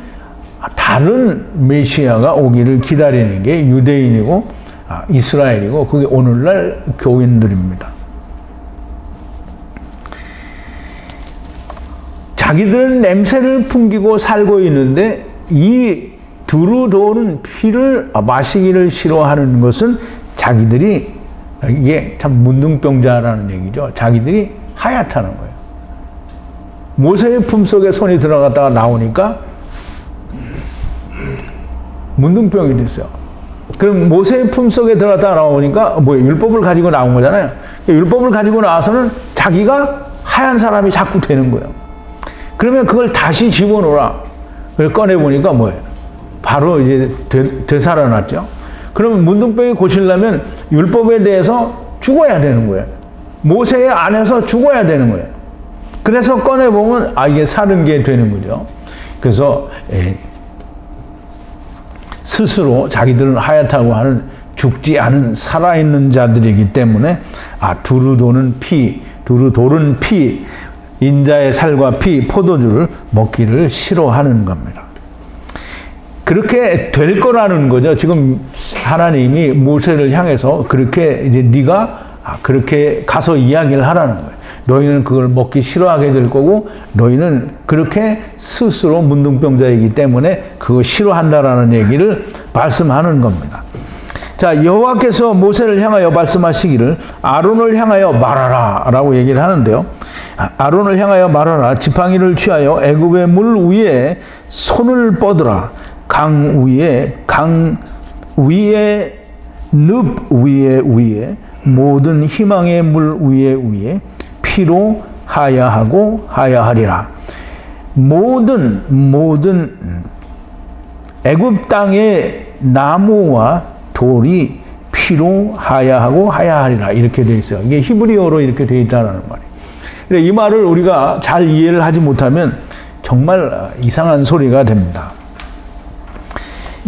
A: 다른 메시아가 오기를 기다리는 게 유대인이고 이스라엘이고 그게 오늘날 교인들입니다. 자기들은 냄새를 풍기고 살고 있는데 이 두루 도는 피를 마시기를 싫어하는 것은 자기들이, 이게 참 문둥병자라는 얘기죠. 자기들이 하얗다는 거예요. 모세의 품속에 손이 들어갔다가 나오니까 문둥병이 됐어요. 그럼 모세의 품속에 들어갔다가 나오니까 율법을 가지고 나온 거잖아요. 율법을 가지고 나와서는 자기가 하얀 사람이 자꾸 되는 거예요. 그러면 그걸 다시 집어넣어라. 그걸 꺼내보니까 뭐예요? 바로 이제 되살아났죠. 그러면 문둥병이 고치려면 율법에 대해서 죽어야 되는 거예요. 모세의 안에서 죽어야 되는 거예요. 그래서 꺼내보면 이게 사는 게 되는 거죠. 그래서 스스로 자기들은 하얗다고 하는 죽지 않은 살아있는 자들이기 때문에 두루 도는 피, 두루 도는 피, 인자의 살과 피, 포도주를 먹기를 싫어하는 겁니다. 그렇게 될 거라는 거죠. 지금 하나님이 모세를 향해서 그렇게 이제 네가 그렇게 가서 이야기를 하라는 거예요. 너희는 그걸 먹기 싫어하게 될 거고 너희는 그렇게 스스로 문둥병자이기 때문에 그거 싫어한다라는 얘기를 말씀하는 겁니다. 자, 여호와께서 모세를 향하여 말씀하시기를 아론을 향하여 말하라 라고 얘기를 하는데요. 아론을 향하여 말하라. 지팡이를 취하여 애굽의 물 위에 손을 뻗으라. 강 위에 늪 위에 모든 희망의 물 위에 피로 하야하고 하야하리라. 모든 애굽 땅의 나무와 돌이 피로 하야하고 하야하리라. 이렇게 되어 있어요. 이게 히브리어로 이렇게 되어 있다는 말이에요. 이 말을 우리가 잘 이해를 하지 못하면 정말 이상한 소리가 됩니다.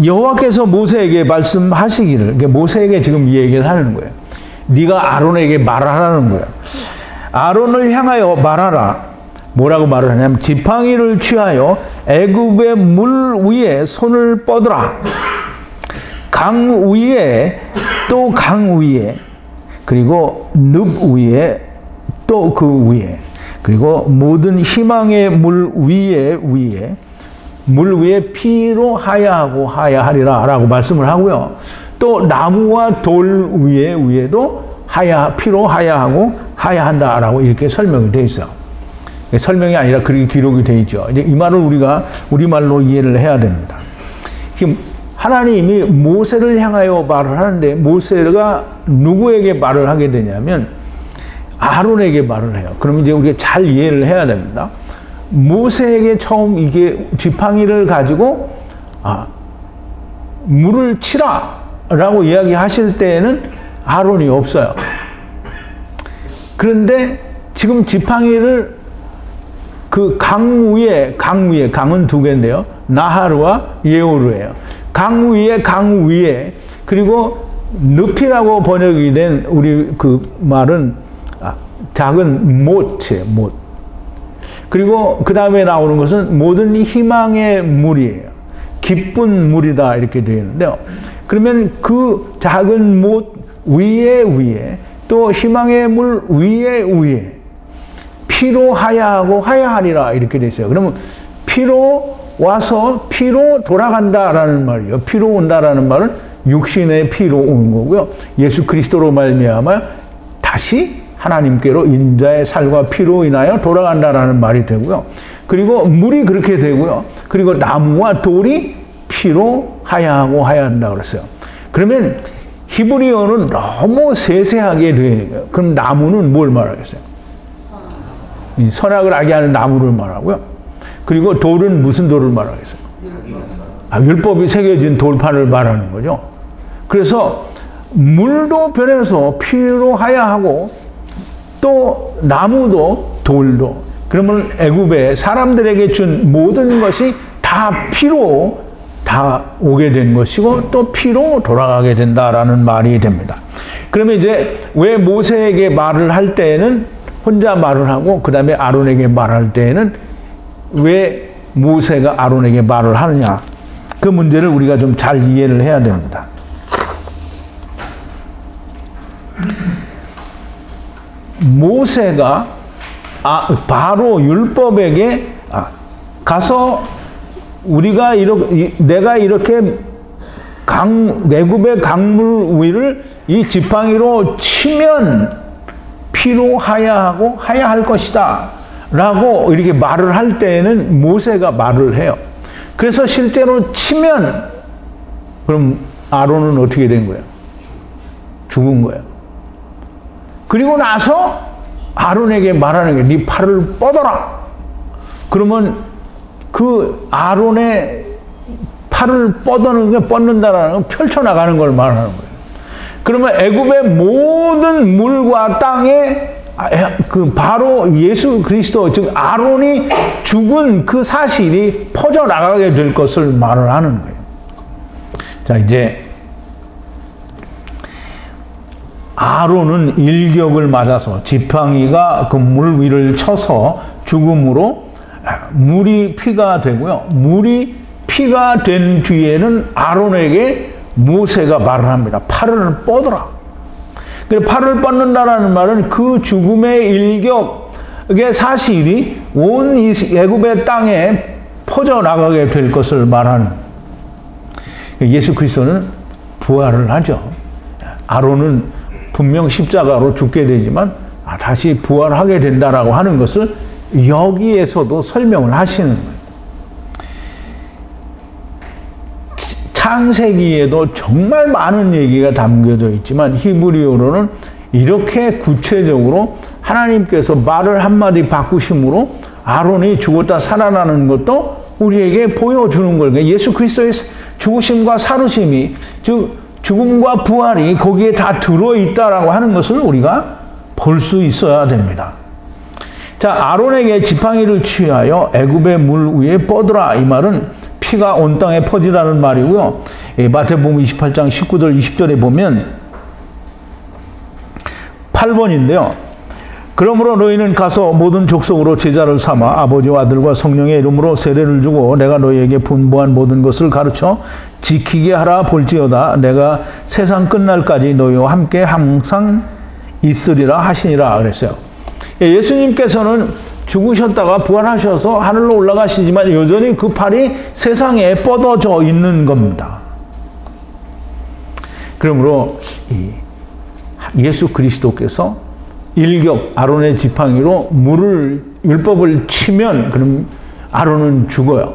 A: 여호와께서 모세에게 말씀하시기를, 모세에게 지금 이 얘기를 하는 거예요. 네가 아론에게 말하라는 거예요. 아론을 향하여 말하라. 뭐라고 말을 하냐면 지팡이를 취하여 애굽의 물 위에 손을 뻗으라. 강 위에 또 강 위에 그리고 늪 위에 또 그 위에 그리고 모든 희망의 물 위에 피로 하야하고 하야하리라 라고 말씀을 하고요. 또 나무와 돌 위에도 피로 하야하고 하야한다 라고 이렇게 설명이 되어 있어요. 설명이 아니라 그렇게 기록이 되어 있죠. 이제 이 말을 우리가 우리말로 이해를 해야 됩니다. 하나님이 모세를 향하여 말을 하는데 모세가 누구에게 말을 하게 되냐면 아론에게 말을 해요. 그럼 이제 우리가 잘 이해를 해야 됩니다. 모세에게 처음 이게 지팡이를 가지고 물을 치라 라고 이야기하실 때에는 아론이 없어요. 그런데 지금 지팡이를 그 강 위에 강은 두 개인데요. 나하르와 예호르예요. 강 위에 그리고 늪이라고 번역이 된 우리 그 말은 작은 못이에요. 못. 그리고 그 다음에 나오는 것은 모든 희망의 물이에요. 기쁜 물이다 이렇게 되어 있는데요. 그러면 그 작은 못 위에 또 희망의 물 위에 피로 하야하고 하야하리라 이렇게 되어 있어요. 그러면 피로 와서 피로 돌아간다라는 말이에요. 피로 온다라는 말은 육신의 피로 오는 거고요. 예수 그리스도로 말미암아 다시 하나님께로 인자의 살과 피로 인하여 돌아간다라는 말이 되고요. 그리고 물이 그렇게 되고요. 그리고 나무와 돌이 피로 하야하고 하야한다 그랬어요. 그러면 히브리어는 너무 세세하게 되어 있는 거예요. 그럼 나무는 뭘 말하겠어요? 선악을 알게 하는 나무를 말하고요. 그리고 돌은 무슨 돌을 말하겠어요? 율법이 새겨진 돌판을 말하는 거죠. 그래서 물도 변해서 피로 하야하고 또 나무도 돌도 그러면 애굽에 사람들에게 준 모든 것이 다 피로 다 오게 된 것이고 또 피로 돌아가게 된다라는 말이 됩니다. 그러면 이제 왜 모세에게 말을 할 때에는 혼자 말을 하고 그 다음에 아론에게 말할 때에는 왜 모세가 아론에게 말을 하느냐, 그 문제를 우리가 좀 잘 이해를 해야 됩니다. 모세가 바로 율법에게 가서 우리가 내가 이렇게 애굽의 강물 위를 이 지팡이로 치면 피로 하야하고 하야할 것이다 라고 이렇게 말을 할 때에는 모세가 말을 해요. 그래서 실제로 치면 그럼 아론은 어떻게 된 거예요? 죽은 거예요. 그리고 나서 아론에게 말하는 게 네 팔을 뻗어라. 그러면 그 아론의 팔을 뻗는다라는 건 펼쳐나가는 걸 말하는 거예요. 그러면 애굽의 모든 물과 땅에 그 바로 예수 그리스도 즉 아론이 죽은 그 사실이 퍼져나가게 될 것을 말을 하는 거예요. 자, 이제 아론은 일격을 맞아서 지팡이가 그 물 위를 쳐서 죽음으로 물이 피가 되고요. 물이 피가 된 뒤에는 아론에게 모세가 말을 합니다. 팔을 뻗어라. 팔을 뻗는다라는 말은 그 죽음의 일격, 이게 사실이 온 이 애굽의 땅에 퍼져나가게 될 것을 말하는, 예수 그리스도는 부활을 하죠. 아론은 분명 십자가로 죽게 되지만 다시 부활하게 된다라고 하는 것을 여기에서도 설명을 하시는 거예요. 창세기에도 정말 많은 얘기가 담겨져 있지만 히브리어로는 이렇게 구체적으로 하나님께서 말을 한마디 바꾸심으로 아론이 죽었다 살아나는 것도 우리에게 보여주는 거예요. 예수 그리스도의 죽으심과 살으심이, 즉 죽음과 부활이 거기에 다 들어있다라고 하는 것을 우리가 볼 수 있어야 됩니다. 자, 아론에게 지팡이를 취하여 애굽의 물 위에 뻗으라. 이 말은 피가 온 땅에 퍼지라는 말이고요. 마태복음 28장 19절 20절에 보면 8번인데요. 그러므로 너희는 가서 모든 족속으로 제자를 삼아 아버지와 아들과 성령의 이름으로 세례를 주고 내가 너희에게 분부한 모든 것을 가르쳐 지키게 하라. 볼지어다 내가 세상 끝날까지 너희와 함께 항상 있으리라 하시니라 그랬어요. 예수님께서는 죽으셨다가 부활하셔서 하늘로 올라가시지만 여전히 그 팔이 세상에 뻗어져 있는 겁니다. 그러므로 예수 그리스도께서 일격 아론의 지팡이로 율법을 치면 그럼 아론은 죽어요.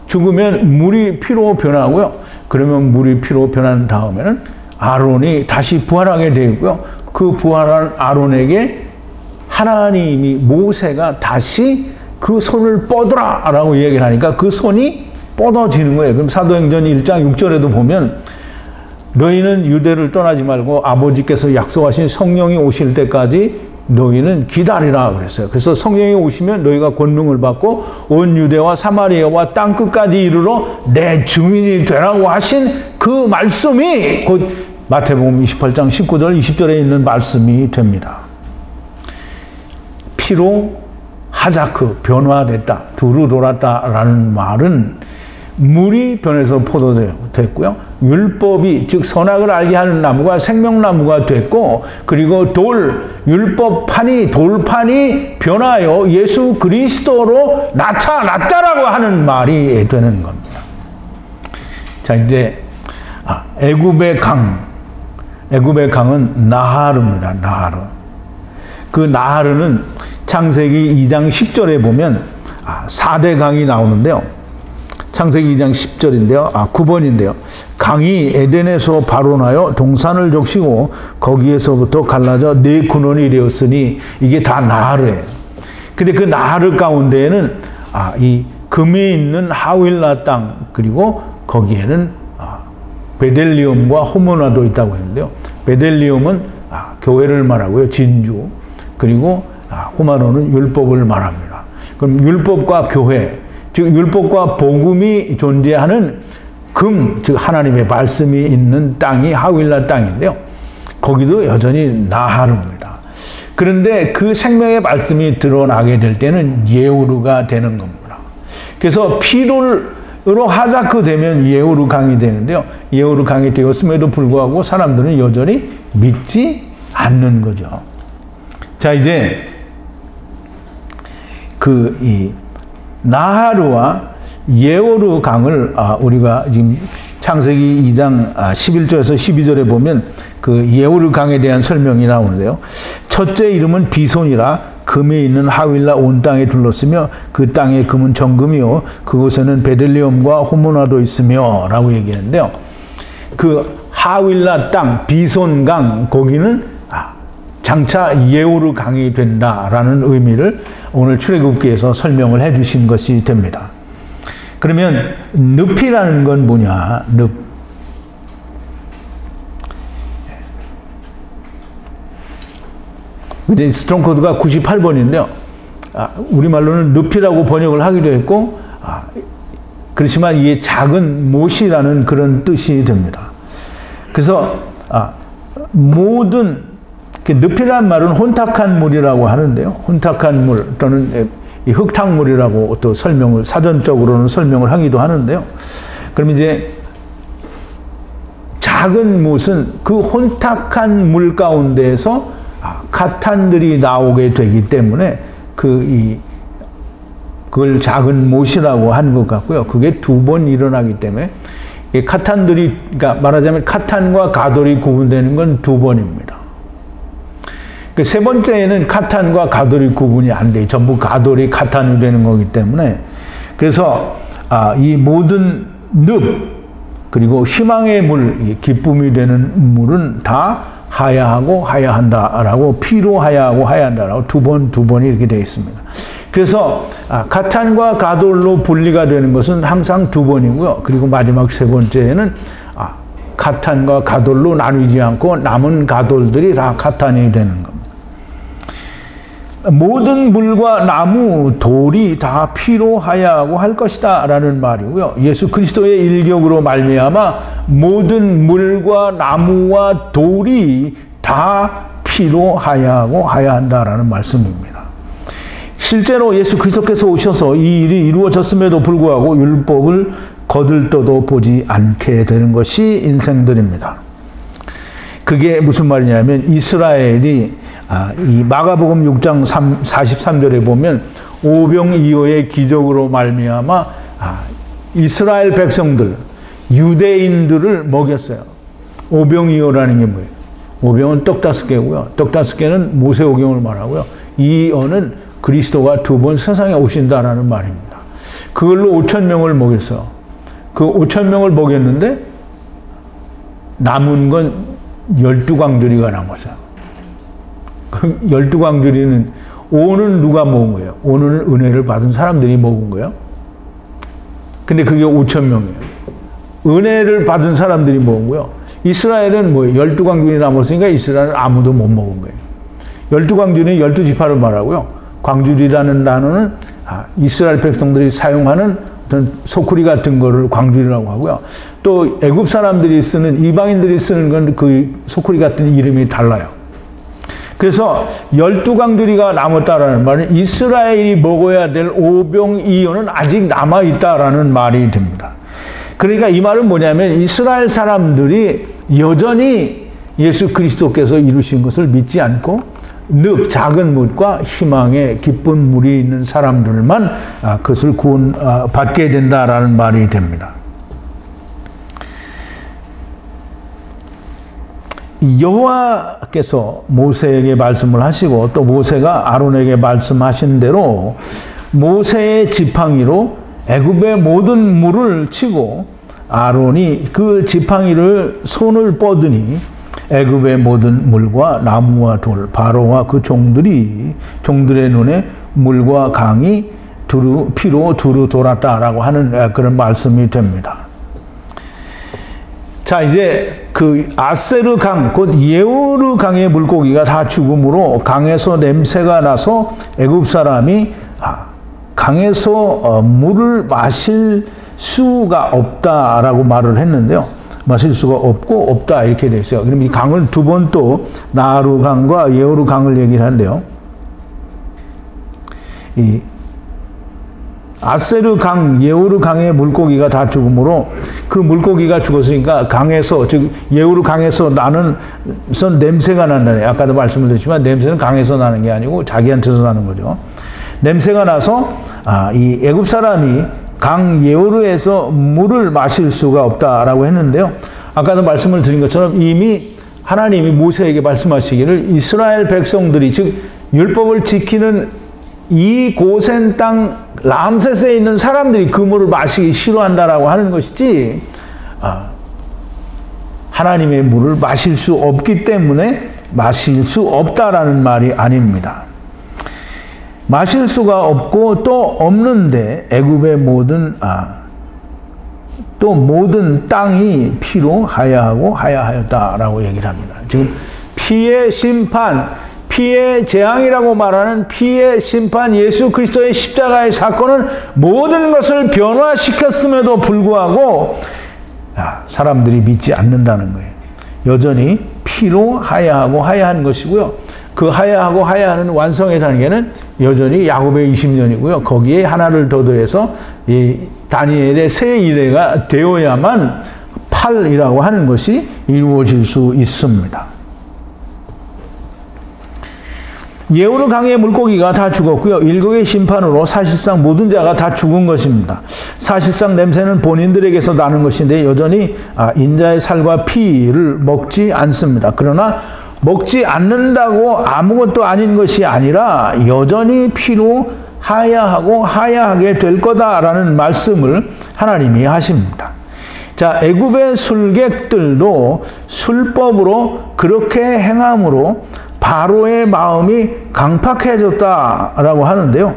A: 죽으면 물이 피로 변하고요. 그러면 물이 피로 변한 다음에는 아론이 다시 부활하게 되고요. 그 부활한 아론에게 하나님이, 모세가 다시 그 손을 뻗으라 라고 얘기를 하니까 그 손이 뻗어지는 거예요. 그럼 사도행전 1장 6절에도 보면 너희는 유대를 떠나지 말고 아버지께서 약속하신 성령이 오실 때까지 너희는 기다리라 그랬어요. 그래서 성령이 오시면 너희가 권능을 받고 온 유대와 사마리아와 땅 끝까지 이르러 내 증인이 되라고 하신 그 말씀이 곧 마태복음 28장 19절 20절에 있는 말씀이 됩니다. 피로 하자크, 변화됐다, 두루 돌았다라는 말은 물이 변해서 포도됐고요. 율법이, 즉 선악을 알게 하는 나무가 생명나무가 됐고, 그리고 돌판이 변하여 예수 그리스도로 나타났다라고 하는 말이 되는 겁니다. 자, 이제 애굽의 강은 나하르입니다. 나하르. 그 나하르는 창세기 2장 10절에 보면 4대 강이 나오는데요. 창세기 2장 10절인데요. 9번인데요. 강이 에덴에서 발원하여 동산을 적시고 거기에서부터 갈라져 네 근원이 되었으니 이게 다 나하르예요. 근데 그 나하르 가운데에는 이 금이 있는 하윌라 땅, 그리고 거기에는 베델리움과 호모나도 있다고 했는데요. 베델리움은 교회를 말하고요. 진주. 그리고 호마노는 율법을 말합니다. 그럼 율법과 교회, 즉 율법과 복음이 존재하는 즉 하나님의 말씀이 있는 땅이 하윌라 땅인데요. 거기도 여전히 나하르입니다. 그런데 그 생명의 말씀이 드러나게 될 때는 예후르가 되는 겁니다. 그래서 피로로 하자크 되면 예후르 강이 되는데요. 예후르 강이 되었음에도 불구하고 사람들은 여전히 믿지 않는 거죠. 자, 이제 이 나하르와 예후르 강을 우리가 지금 창세기 2장 11절에서 12절에 보면 그 예후르 강에 대한 설명이 나오는데요. 첫째 이름은 비손이라 금이 있는 하윌라 온 땅에 둘렀으며 그 땅의 금은 정금이요 그곳에는 베델리움과 호모나도 있으며 라고 얘기했는데요. 그 하윌라 땅 비손강 거기는 장차 예후르 강이 된다라는 의미를 오늘 출애굽기에서 설명을 해 주신 것이 됩니다. 그러면 늪이라는 건 뭐냐? 늪. 이제 스트롱 코드가 98번인데요. 우리말로는 늪이라고 번역을 하기도 했고, 그렇지만 이게 작은 못이라는 그런 뜻이 됩니다. 그래서 모든 늪이란 말은 혼탁한 물이라고 하는데요. 혼탁한 물 또는 이 흙탕물이라고 또 사전적으로는 설명을 하기도 하는데요. 그럼 이제 작은 못은 그 혼탁한 물 가운데에서 가탄들이 나오게 되기 때문에 그걸 작은 못이라고 한 것 같고요. 그게 2번 일어나기 때문에 카탄들이, 그러니까 말하자면 카탄과 가돌이 구분되는 건 2번입니다. 세 번째에는 카탄과 가돌이 구분이 안 돼요. 전부 가돌이 카탄이 되는 거기 때문에. 그래서 이 모든 늪 그리고 희망의 물, 기쁨이 되는 물은 다 하야하고 하야한다라고, 피로 하야하고 하야한다라고 두 번이 이렇게 되어 있습니다. 그래서 카탄과 가돌로 분리가 되는 것은 항상 2번이고요. 그리고 마지막 세 번째에는 카탄과 가돌로 나누지 않고 남은 가돌들이 다 카탄이 되는 겁니다. 모든 물과 나무, 돌이 다 피로 하야하고 할 것이다 라는 말이고요. 예수 그리스도의 일격으로 말미암아 모든 물과 나무와 돌이 다 피로 하야하고 하야한다라는 말씀입니다. 실제로 예수 그리스도께서 오셔서 이 일이 이루어졌음에도 불구하고 율법을 거들떠도 보지 않게 되는 것이 인생들입니다. 그게 무슨 말이냐면 이스라엘이 이 마가복음 6장 43절에 보면 오병이어의 기적으로 말미암아 이스라엘 백성들, 유대인들을 먹였어요. 오병이어라는 게 뭐예요? 오병은 떡 5개고요. 떡 5개는 모세오경을 말하고요. 이어는 그리스도가 2번 세상에 오신다라는 말입니다. 그걸로 5,000명을 먹였어요. 그 5,000명을 먹였는데 남은 건 12광주리가 남았어요. 그 12광주리는 오는 누가 먹은 거예요? 오는 은혜를 받은 사람들이 먹은 거예요. 근데 그게 5,000명이에요. 은혜를 받은 사람들이 먹은 거예요. 이스라엘은 뭐 12광주리 남았으니까 이스라엘은 아무도 못 먹은 거예요. 12광주리는 12지파를 말하고요. 광주리라는 단어는 이스라엘 백성들이 사용하는 어떤 소쿠리 같은 거를 광주리라고 하고요. 또 애굽 사람들이 쓰는, 이방인들이 쓰는 건 그 소쿠리 같은 이름이 달라요. 그래서 12광주리가 남았다라는 말은 이스라엘이 먹어야 될 오병이어는 아직 남아있다라는 말이 됩니다. 그러니까 이 말은 뭐냐면 이스라엘 사람들이 여전히 예수 그리스도께서 이루신 것을 믿지 않고 늪, 작은 물과 희망의 기쁜 물이 있는 사람들만 그것을 구원받게 된다라는 말이 됩니다. 여호와께서 모세에게 말씀을 하시고 또 모세가 아론에게 말씀하신 대로 모세의 지팡이로 애굽의 모든 물을 치고 아론이 그 지팡이를 손을 뻗으니 애굽의 모든 물과 나무와 돌, 바로와 그 종들의 눈에 물과 강이 피로 두루 돌았다라고 하는 그런 말씀이 됩니다. 자, 이제 그 아세르 강, 곧 예후르 강의 물고기가 다 죽음으로 강에서 냄새가 나서 애굽 사람이 강에서 물을 마실 수가 없다라고 말을 했는데요. 마실 수가 없다 이렇게 돼 있어요. 그럼 이 강을 2번 또 나하루 강과 예후르 강을 얘기를 하는데요. 이 아세르 강, 예후르 강의 물고기가 다 죽음으로 그 물고기가 죽었으니까 강에서, 즉 예후르 강에서 나는 냄새가 난다네. 아까도 말씀을 드렸지만 냄새는 강에서 나는 게 아니고 자기한테서 나는 거죠. 냄새가 나서 이 애굽 사람이 강 예후르에서 물을 마실 수가 없다라고 했는데요. 아까도 말씀을 드린 것처럼 이미 하나님이 모세에게 말씀하시기를 이스라엘 백성들이, 즉 율법을 지키는 이 고센 땅 람셋에 있는 사람들이 그 물을 마시기 싫어한다라고 하는 것이지 하나님의 물을 마실 수 없기 때문에 마실 수 없다라는 말이 아닙니다. 마실 수가 없고 또 없는데 애굽의 모든 땅이 피로 하야하고 하야하였다라고 얘기를 합니다. 지금 피의 심판, 피의 재앙이라고 말하는 피의 심판, 예수 그리스도의 십자가의 사건은 모든 것을 변화시켰음에도 불구하고 사람들이 믿지 않는다는 거예요. 여전히 피로 하야하고 하야한 것이고요. 그 하야하고 하야하는 완성의 단계는 여전히 야곱의 20년이고요. 거기에 하나를 더 더해서 이 다니엘의 새 이래가 되어야만 8이라고 하는 것이 이루어질 수 있습니다. 예후르 강의 물고기가 다 죽었고요. 일국의 심판으로 사실상 모든 자가 다 죽은 것입니다. 사실상 냄새는 본인들에게서 나는 것인데 여전히 인자의 살과 피를 먹지 않습니다. 그러나 먹지 않는다고 아무것도 아닌 것이 아니라 여전히 피로 하야하고 하야하게 될 거다라는 말씀을 하나님이 하십니다. 자, 애굽의 술객들도 술법으로 그렇게 행함으로 바로의 마음이 강팍해졌다라고 하는데요.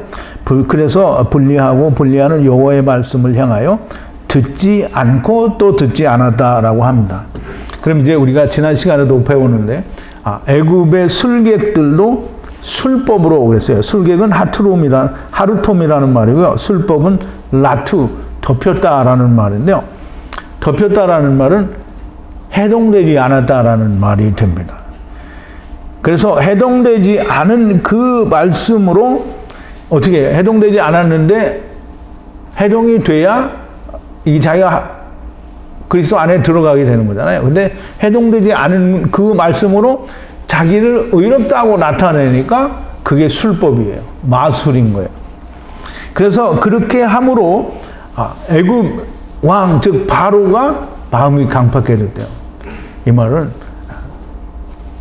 A: 그래서 분리하는 여호와의 말씀을 향하여 듣지 않고 또 듣지 않았다라고 합니다. 그럼 이제 우리가 지난 시간에도 배웠는데 애굽의 술객들도 술법으로 그랬어요. 술객은 하루톰이라는 말이고요. 술법은 라투, 덮였다라는 말인데요. 덮였다라는 말은 해동되지 않았다라는 말이 됩니다. 그래서 해동되지 않은 그 말씀으로 어떻게 해동되지 않았는데 해동이 돼야 이 자기가 그리스도 안에 들어가게 되는 거잖아요. 근데 해동되지 않은 그 말씀으로 자기를 의롭다고 나타내니까 그게 술법이에요. 마술인 거예요. 그래서 그렇게 함으로 애굽 왕, 즉 바로가 마음이 강팍해졌대요. 이 말은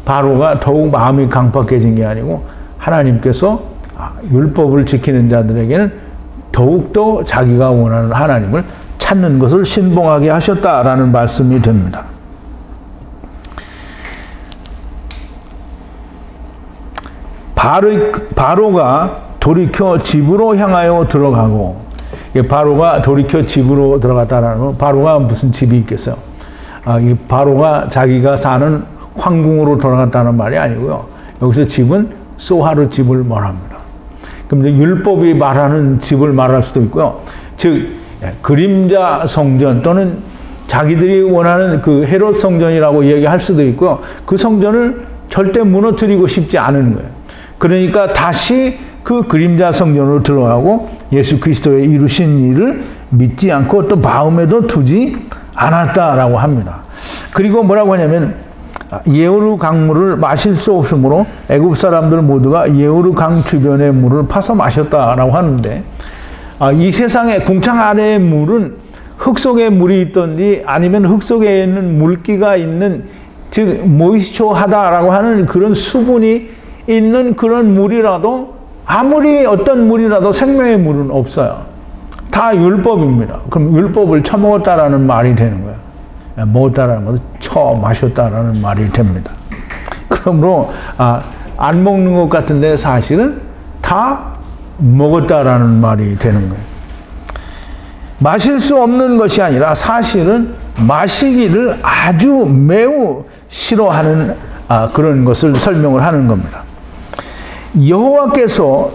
A: 바로가 더욱 마음이 강팍해진 게 아니고 하나님께서 율법을 지키는 자들에게는 더욱더 자기가 원하는 하나님을 찾는 것을 신봉하게 하셨다라는 말씀이 됩니다. 바로가 돌이켜 집으로 향하여 들어가고, 바로가 돌이켜 집으로 들어갔다라는 건 바로가 무슨 집이 있겠어요? 이 바로가 자기가 사는 황궁으로 돌아갔다는 말이 아니고요. 여기서 집은 소하르 집을 말합니다. 그럼 율법이 말하는 집을 말할 수도 있고요. 즉 그림자 성전 또는 자기들이 원하는 그 헤롯 성전이라고 얘기할 수도 있고요. 그 성전을 절대 무너뜨리고 싶지 않은 거예요. 그러니까 다시 그 그림자 성전으로 들어가고 예수 그리스도의 이루신 일을 믿지 않고 또 마음에도 두지 않았다라고 합니다. 그리고 뭐라고 하냐면 예후르 강물을 마실 수 없으므로 애굽 사람들 모두가 예후르 강 주변의 물을 파서 마셨다라고 하는데 이 세상의 궁창 아래의 물은 흙 속에 물이 있던지 아니면 흙 속에 있는 물기가 있는 즉 모이스처하다라고 하는 그런 수분이 있는 그런 물이라도 아무리 어떤 물이라도 생명의 물은 없어요. 다 율법입니다. 그럼 율법을 처먹었다라는 말이 되는 거예요. 먹었다라는 것은 마셨다라는 말이 됩니다. 그러므로 안 먹는 것 같은데 사실은 다 먹었다라는 말이 되는 거예요. 마실 수 없는 것이 아니라 사실은 마시기를 아주 매우 싫어하는 그런 것을 설명을 하는 겁니다. 여호와께서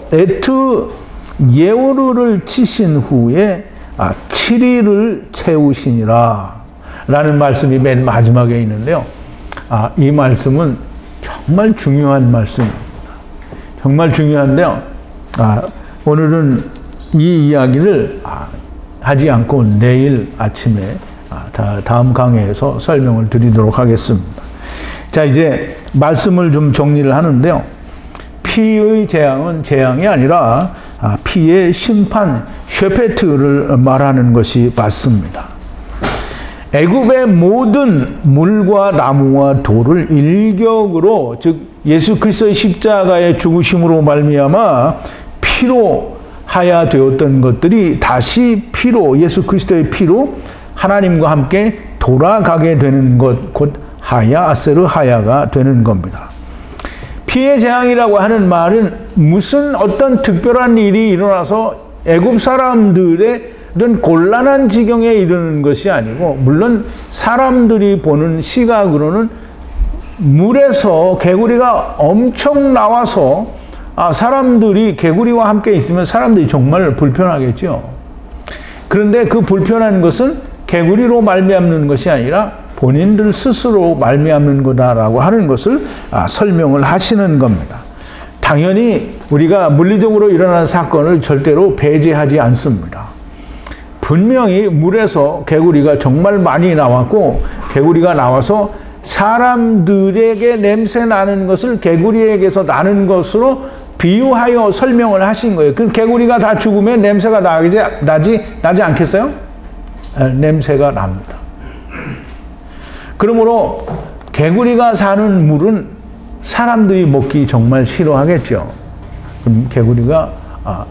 A: 예후르를 치신 후에 7일을 채우시니라 라는 말씀이 맨 마지막에 있는데요. 이 말씀은 정말 중요한 말씀입니다. 정말 중요한데요. 오늘은 이 이야기를 하지 않고 내일 아침에 다음 강의에서 설명을 드리도록 하겠습니다. 자, 이제 말씀을 좀 정리를 하는데요. 피의 재앙은 재앙이 아니라 피의 심판, 쉐페트를 말하는 것이 맞습니다. 애굽의 모든 물과 나무와 돌을 일격으로, 즉 예수 그리스도의 십자가의 죽으심으로 말미암아 피로 하야되었던 것들이 다시 피로, 예수 그리스도의 피로 하나님과 함께 돌아가게 되는 것, 곧 하야, 아세르 하야가 되는 겁니다. 피의 재앙이라고 하는 말은 무슨 어떤 특별한 일이 일어나서 애굽 사람들의 이런 곤란한 지경에 이르는 것이 아니고, 물론 사람들이 보는 시각으로는 물에서 개구리가 엄청 나와서 사람들이 개구리와 함께 있으면 사람들이 정말 불편하겠죠. 그런데 그 불편한 것은 개구리로 말미암는 것이 아니라 본인들 스스로 말미암는 거다라고 하는 것을 설명을 하시는 겁니다. 당연히 우리가 물리적으로 일어나는 사건을 절대로 배제하지 않습니다. 분명히 물에서 개구리가 정말 많이 나왔고, 개구리가 나와서 사람들에게 냄새 나는 것을 개구리에게서 나는 것으로 비유하여 설명을 하신 거예요. 그럼 개구리가 다 죽으면 냄새가 나지 않겠어요? 냄새가 납니다. 그러므로 개구리가 사는 물은 사람들이 먹기 정말 싫어하겠죠. 그럼 개구리가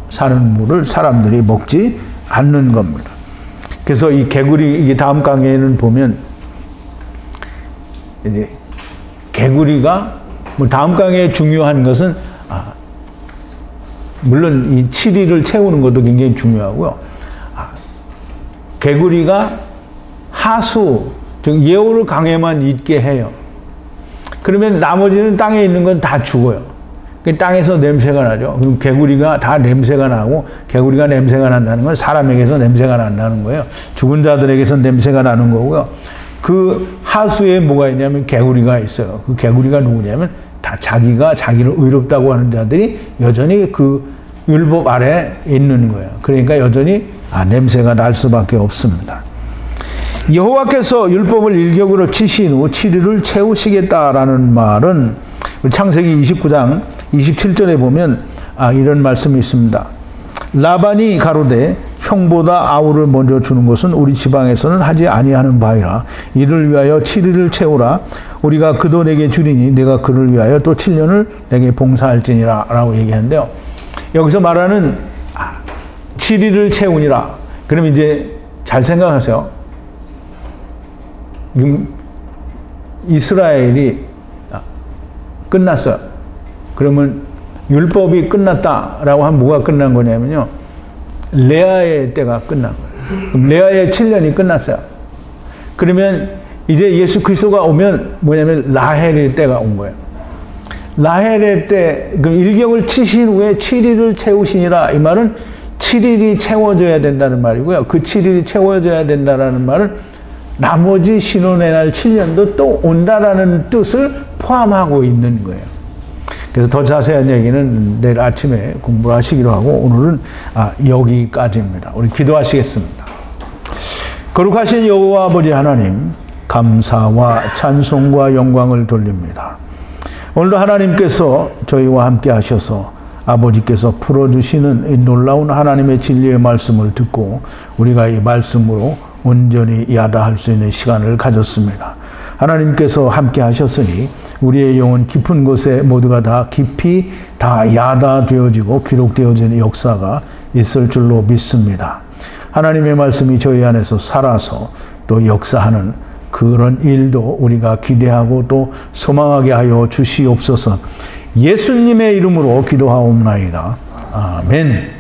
A: 사는 물을 사람들이 먹지 않는 겁니다. 그래서 이 개구리, 이게 다음 강의에는 보면, 이제 개구리가, 뭐 다음 강의에 중요한 것은, 물론 이 7일을 채우는 것도 굉장히 중요하고요. 개구리가 하수, 즉 예오를 강에만 있게 해요. 그러면 나머지는 땅에 있는 건 다 죽어요. 땅에서 냄새가 나죠. 그럼 개구리가 다 냄새가 나고, 개구리가 냄새가 난다는 건 사람에게서 냄새가 난다는 거예요. 죽은 자들에게서 냄새가 나는 거고요. 그 하수에 뭐가 있냐면 개구리가 있어요. 그 개구리가 누구냐면 다 자기가 자기를 의롭다고 하는 자들이 여전히 그 율법 아래 있는 거예요. 그러니까 여전히 냄새가 날 수밖에 없습니다. 여호와께서 율법을 일격으로 치신 후 7일을 채우시겠다라는 말은 창세기 29장 27절에 보면 이런 말씀이 있습니다. 라반이 가로되 형보다 아우를 먼저 주는 것은 우리 지방에서는 하지 아니하는 바이라. 이를 위하여 7일을 채우라. 우리가 그도 내게 주리니 내가 그를 위하여 또 7년을 내게 봉사할지니라 라고 얘기하는데요. 여기서 말하는 7일을 채우니라. 그럼 이제 잘 생각하세요. 지금 이스라엘이 끝났어요. 그러면 율법이 끝났다라고 하면 뭐가 끝난 거냐면요. 레아의 때가 끝난 거예요. 그럼 레아의 7년이 끝났어요. 그러면 이제 예수 그리스도가 오면 뭐냐면 라헬의 때가 온 거예요. 라헬의 때, 그럼 일격을 치신 후에 7일을 채우시니라. 이 말은 7일이 채워져야 된다는 말이고요. 그 7일이 채워져야 된다는 말은 나머지 신혼의 날 7년도 또 온다라는 뜻을 포함하고 있는 거예요. 그래서 더 자세한 얘기는 내일 아침에 공부를 하시기로 하고 오늘은 여기까지입니다. 우리 기도하시겠습니다. 거룩하신 여호와 아버지 하나님, 감사와 찬송과 영광을 돌립니다. 오늘도 하나님께서 저희와 함께 하셔서 아버지께서 풀어주시는 이 놀라운 하나님의 진리의 말씀을 듣고 우리가 이 말씀으로 온전히 야다할 수 있는 시간을 가졌습니다. 하나님께서 함께 하셨으니 우리의 영혼 깊은 곳에 모두가 다 깊이 다 야다되어지고 기록되어지는 역사가 있을 줄로 믿습니다. 하나님의 말씀이 저희 안에서 살아서 또 역사하는 그런 일도 우리가 기대하고 또 소망하게 하여 주시옵소서. 예수님의 이름으로 기도하옵나이다. 아멘.